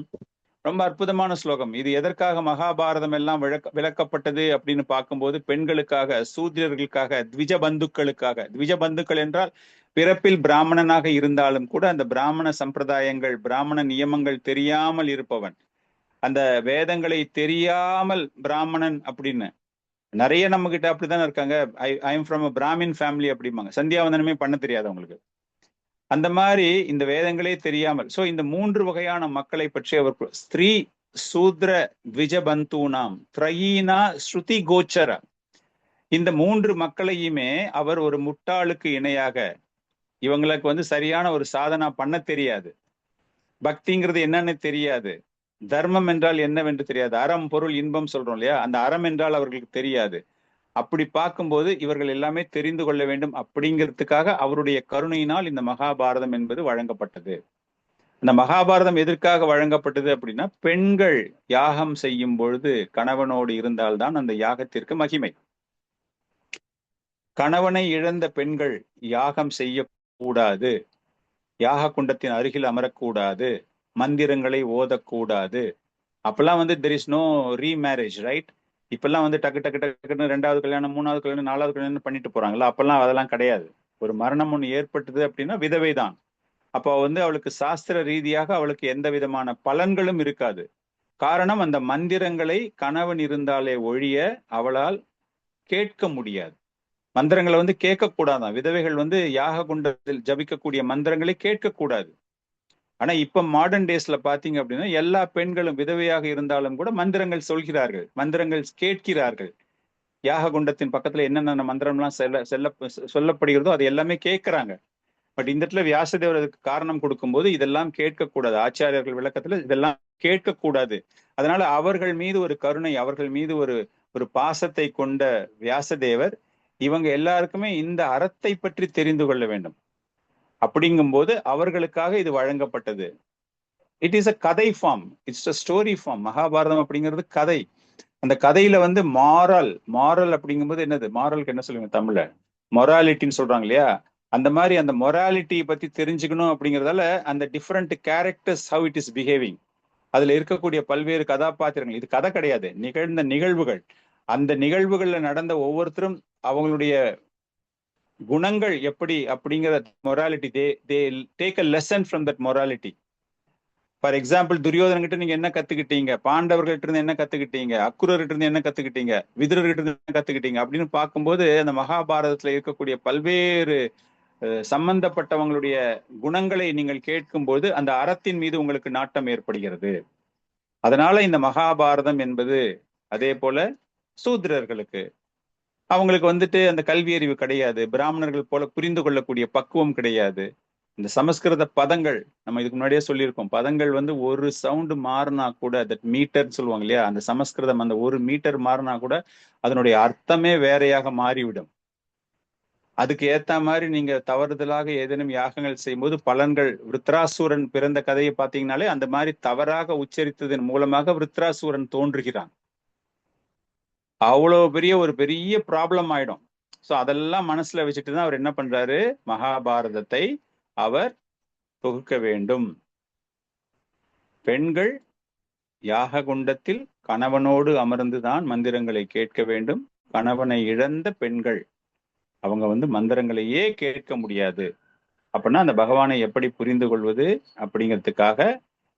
ரொம்ப அற்புதமான ஸ்லோகம். இது எதற்காக மகாபாரதம் எல்லாம் விளக்கப்பட்டது அப்படின்னு பார்க்கும்போது, பெண்களுக்காக, சூத்திரர்களுக்காக, த்விஜபந்துக்களுக்காக. த்விஜபந்துக்கள் என்றால் பிறப்பில் பிராமணனாக இருந்தாலும் கூட அந்த பிராமண சம்பிரதாயங்கள், பிராமண நியமங்கள் தெரியாமல் இருப்பவன், அந்த வேதங்களை தெரியாமல் பிராமணன் அப்படின்னு நிறைய நம்ம கிட்ட அப்படித்தானே இருக்காங்க. I am from a Brahmin family அப்படிம்பாங்க. சந்தியாவந்தனமே பண்ண தெரியாது அவங்களுக்கு. அந்த மாதிரி இந்த வேதங்களே தெரியாமல், சோ இந்த 3 வகையான மக்களை பற்றி அவர் ஸ்திரீ சூத்ர த்விஜபந்தூனாம் த்ரயீனா ஸ்ருதி கோச்சர, இந்த 3 மக்களையுமே அவர் ஒரு முட்டாளுக்கு இணையாக, இவங்களுக்கு வந்து சரியான ஒரு சாதனா பண்ண தெரியாது, பக்திங்கிறது என்னன்னு தெரியாது, தர்மம் என்றால் என்னவென்று தெரியாது, அறம் பொருள் இன்பம் சொல்றோம் இல்லையா, அந்த அறம் என்றால் அவர்களுக்கு தெரியாது. அப்படி பார்க்கும்போது இவர்கள் எல்லாமே தெரிந்து கொள்ள வேண்டும் அப்படிங்கிறதுக்காக அவருடைய கருணையினால் இந்த மகாபாரதம் என்பது வழங்கப்பட்டது. இந்த மகாபாரதம் எதற்காக வழங்கப்பட்டது அப்படின்னா, பெண்கள் யாகம் செய்யும் பொழுது கணவனோடு இருந்தால்தான் அந்த யாகத்திற்கு மகிமை. கணவனை இழந்த பெண்கள் யாகம் செய்யக்கூடாது, யாக குண்டத்தின் அருகில் அமரக்கூடாது, மந்திரங்களை ஓதக்கூடாது. அப்பெல்லாம் வந்து there is no remarriage, right? இப்பெல்லாம் வந்து டக்கு டக்கு டக்குன்னு 2வது கல்யாணம், 3வது கல்யாணம், 4வது கல்யாணம் பண்ணிட்டு போறாங்களா? அப்பெல்லாம் அதெல்லாம் கிடையாது. ஒரு மரணம் ஒண்ணு ஏற்பட்டது அப்படின்னா விதவை தான். அப்போ வந்து அவளுக்கு சாஸ்திர ரீதியாக அவளுக்கு எந்த விதமான பலன்களும் இருக்காது. காரணம், அந்த மந்திரங்களை கணவன் இருந்தாலே ஒழிய அவளால் கேட்க முடியாது. மந்திரங்களை வந்து கேட்கக்கூடாதான். விதவைகள் வந்து யாக குண்டத்தில் ஜபிக்கக்கூடிய மந்திரங்களை கேட்கக்கூடாது. ஆனா இப்ப மாடர்ன் டேஸ்ல பாத்தீங்க அப்படின்னா எல்லா பெண்களும் விதவையாக இருந்தாலும் கூட மந்திரங்கள் சொல்கிறார்கள், மந்திரங்கள் கேட்கிறார்கள். யாக குண்டத்தின் பக்கத்துல என்னென்ன மந்திரம்லாம் சொல்லப்படுகிறதோ அது எல்லாமே கேட்கிறாங்க. பட் இந்த இடத்துல வியாசதேவர் அதுக்கு காரணம் கொடுக்கும்போது இதெல்லாம் கேட்கக்கூடாது. ஆச்சாரியர்கள் விளக்கத்துல இதெல்லாம் கேட்கக்கூடாது. அதனால அவர்கள் மீது ஒரு கருணை, அவர்கள் மீது ஒரு ஒரு பாசத்தை கொண்ட வியாசதேவர் இவங்க எல்லாருக்குமே இந்த அறத்தை பற்றி தெரிந்து கொள்ள வேண்டும். அப்படிங்கும்போது அவர்களுக்காக இது வழங்கப்பட்டது. இட் இஸ் அ கதை form, it's a story form. Mahabharatam அப்படிங்கிறது கதை. அந்த கதையில வந்து மாரல் அப்படிங்கும்போது என்னது, மாரலுக்கு என்ன சொல்லுங்க தமிழ்ல, மொராலிட்டின்னு சொல்றாங்க இல்லையா? அந்த மாதிரி அந்த மொராலிட்டியை பத்தி தெரிஞ்சுக்கணும் அப்படிங்கிறதால அந்த different characters, how it is behaving, அதுல இருக்கக்கூடிய பல்வேறு கதாபாத்திரங்கள், இது கதை கிடையாது, நிகழ்ந்த நிகழ்வுகள். அந்த நிகழ்வுகள்ல நடந்த ஒவ்வொருத்தரும் அவங்களுடைய குணங்கள் எப்படி அப்படிங்கிற morality, they take a lesson from that morality. For example, Duryodhana கிட்ட நீங்க என்ன கத்துக்கிட்டீங்க, பாண்டவர்கிட்ட இருந்து என்ன கத்துக்கிட்டீங்க, அக்குரர்கிட்ட இருந்து என்ன கத்துக்கிட்டீங்க, விதுரர்கிட்ட இருந்து என்ன கத்துக்கிட்டீங்க அப்படின்னு பார்க்கும்போது அந்த மகாபாரதத்துல இருக்கக்கூடிய பல்வேறு சம்பந்தப்பட்டவங்களுடைய குணங்களை நீங்கள் கேட்கும்போது அந்த அறத்தின் மீது உங்களுக்கு நாட்டம் ஏற்படுகிறது. அதனால இந்த மகாபாரதம் என்பது அதே போல சூத்திரர்களுக்கு, அவங்களுக்கு வந்துட்டு அந்த கல்வி அறிவு கிடையாது, பிராமணர்கள் போல புரிந்து கொள்ளக்கூடிய பக்குவம் கிடையாது. இந்த சமஸ்கிருத பதங்கள் நம்ம இதுக்கு முன்னாடியே சொல்லியிருக்கோம், பதங்கள் வந்து ஒரு சவுண்டு மாறினா கூட, தட் மீட்டர் சொல்லுவாங்க இல்லையா, அந்த சமஸ்கிருதம் அந்த ஒரு மீட்டர் மாறினா கூட அதனுடைய அர்த்தமே வேறையாக மாறிவிடும். அதுக்கு ஏத்த மாதிரி நீங்க தவறுதலாக ஏதேனும் யாகங்கள் செய்யும்போது பலன்கள், விருத்ராசூரன் பிறந்த கதையை பார்த்தீங்கன்னாலே அந்த மாதிரி தவறாக உச்சரித்ததன் மூலமாக விருத்ராசூரன் தோன்றுகிறான். அவ்வளவு பெரிய ப்ராப்ளம் ஆயிடும். ஸோ அதெல்லாம் மனசுல வச்சுட்டு தான் அவர் என்ன பண்றாரு, மகாபாரதத்தை அவர் தொகுக்க வேண்டும். பெண்கள் யாக குண்டத்தில் கணவனோடு அமர்ந்துதான் மந்திரங்களை கேட்க வேண்டும். கணவனை இழந்த பெண்கள் அவங்க வந்து மந்திரங்களையே கேட்க முடியாது. அப்படின்னா அந்த பகவானை எப்படி புரிந்து கொள்வது அப்படிங்கிறதுக்காக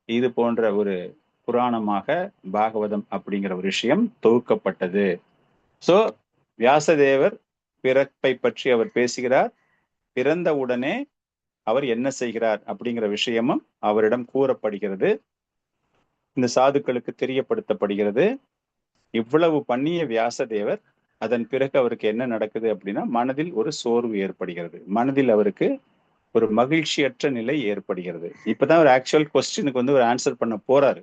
இது போன்ற ஒரு புராணமாக பாகவதம் அப்படிங்கிற ஒரு விஷயம் தொகுக்கப்பட்டது. சோ வியாசதேவர் பிறப்பை பற்றி அவர் பேசுகிறார். பிறந்த உடனே அவர் என்ன செய்கிறார் அப்படிங்கிற விஷயமும் அவரிடம் கூறப்படுகிறது, இந்த சாதுக்களுக்கு தெரியப்படுத்தப்படுகிறது. இவ்வளவு பண்ணிய வியாசதேவர் அதன் பிறகு அவருக்கு என்ன நடக்குது அப்படின்னா, மனதில் ஒரு சோர்வு ஏற்படுகிறது, மனதில் அவருக்கு ஒரு மகிழ்ச்சியற்ற நிலை ஏற்படுகிறது. இப்பதான் ஒரு ஆக்சுவல் கொஸ்டினுக்கு வந்து ஒரு ஆன்சர் பண்ண போறாரு.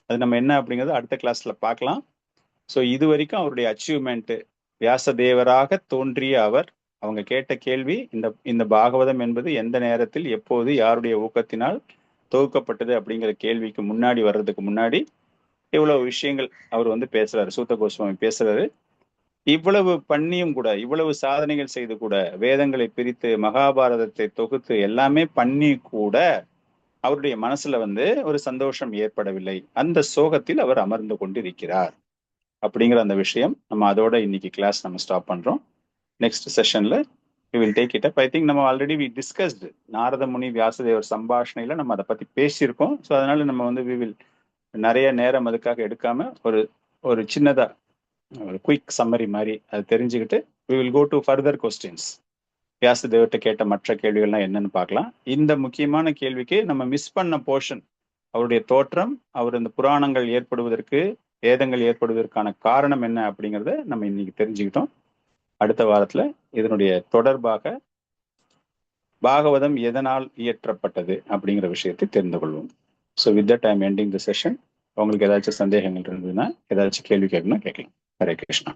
அது நம்ம என்ன அப்படிங்கிறது அடுத்த கிளாஸ்ல பார்க்கலாம். ஸோ இது வரைக்கும் அவருடைய அச்சீவ்மெண்ட், வியாசதேவராக தோன்றிய அவர், அவங்க கேட்ட கேள்வி, இந்த பாகவதம் என்பது எந்த நேரத்தில் எப்போது யாருடைய ஊக்கத்தினால் தொகுக்கப்பட்டது அப்படிங்கிற கேள்விக்கு முன்னாடி வர்றதுக்கு முன்னாடி இவ்வளவு விஷயங்கள் அவர் வந்து பேசுறாரு, சூத்த கோஸ்வாமி பேசுறாரு. இவ்வளவு பண்ணியும் கூட, இவ்வளவு சாதனைகள் செய்து கூட, வேதங்களை பிரித்து மகாபாரதத்தை தொகுத்து எல்லாமே பண்ணி கூட அவருடைய மனசுல வந்து ஒரு சந்தோஷம் ஏற்படவில்லை. அந்த சோகத்தில் அவர் அமர்ந்து கொண்டிருக்கிறார் அப்படிங்கிற அந்த விஷயம். நம்ம அதோட இன்னைக்கு கிளாஸ் நம்ம ஸ்டாப் பண்றோம். நெக்ஸ்ட் செஷன்ல we will take it up. I think நம்ம already we discussed Narada Muni வியாசதேவர் சம்பாஷணையில நம்ம அதை பத்தி பேசியிருக்கோம். ஸோ அதனால நம்ம வந்து we will நிறைய நேரம் அதுக்காக எடுக்காம ஒரு சின்னதா ஒரு குயிக் சம்மரி மாதிரி அது தெரிஞ்சுக்கிட்டு we will go to further questions. வியாசதேவர்கிட்ட கேட்ட மற்ற கேள்விகள்லாம் என்னன்னு பார்க்கலாம். இந்த முக்கியமான கேள்விக்கு நம்ம மிஸ் பண்ண போர்ஷன், அவருடைய தோற்றம், அவர் இந்த புராணங்கள் ஏற்படுவதற்கு, வேதங்கள் ஏற்படுவதற்கான காரணம் என்ன அப்படிங்கிறத நம்ம இன்னைக்கு தெரிஞ்சுக்கிட்டோம். அடுத்த வாரத்துல இதனுடைய தொடர்பாக பாகவதம் எதனால் இயற்றப்பட்டது அப்படிங்கிற விஷயத்தை தெரிந்து கொள்வோம். So with that I am ending the session. உங்களுக்கு ஏதாச்சும் சந்தேகங்கள் இருந்ததுன்னா, ஏதாச்சும் கேள்வி கேட்கணும்னா கேட்கலாம். ஹரே கிருஷ்ணா.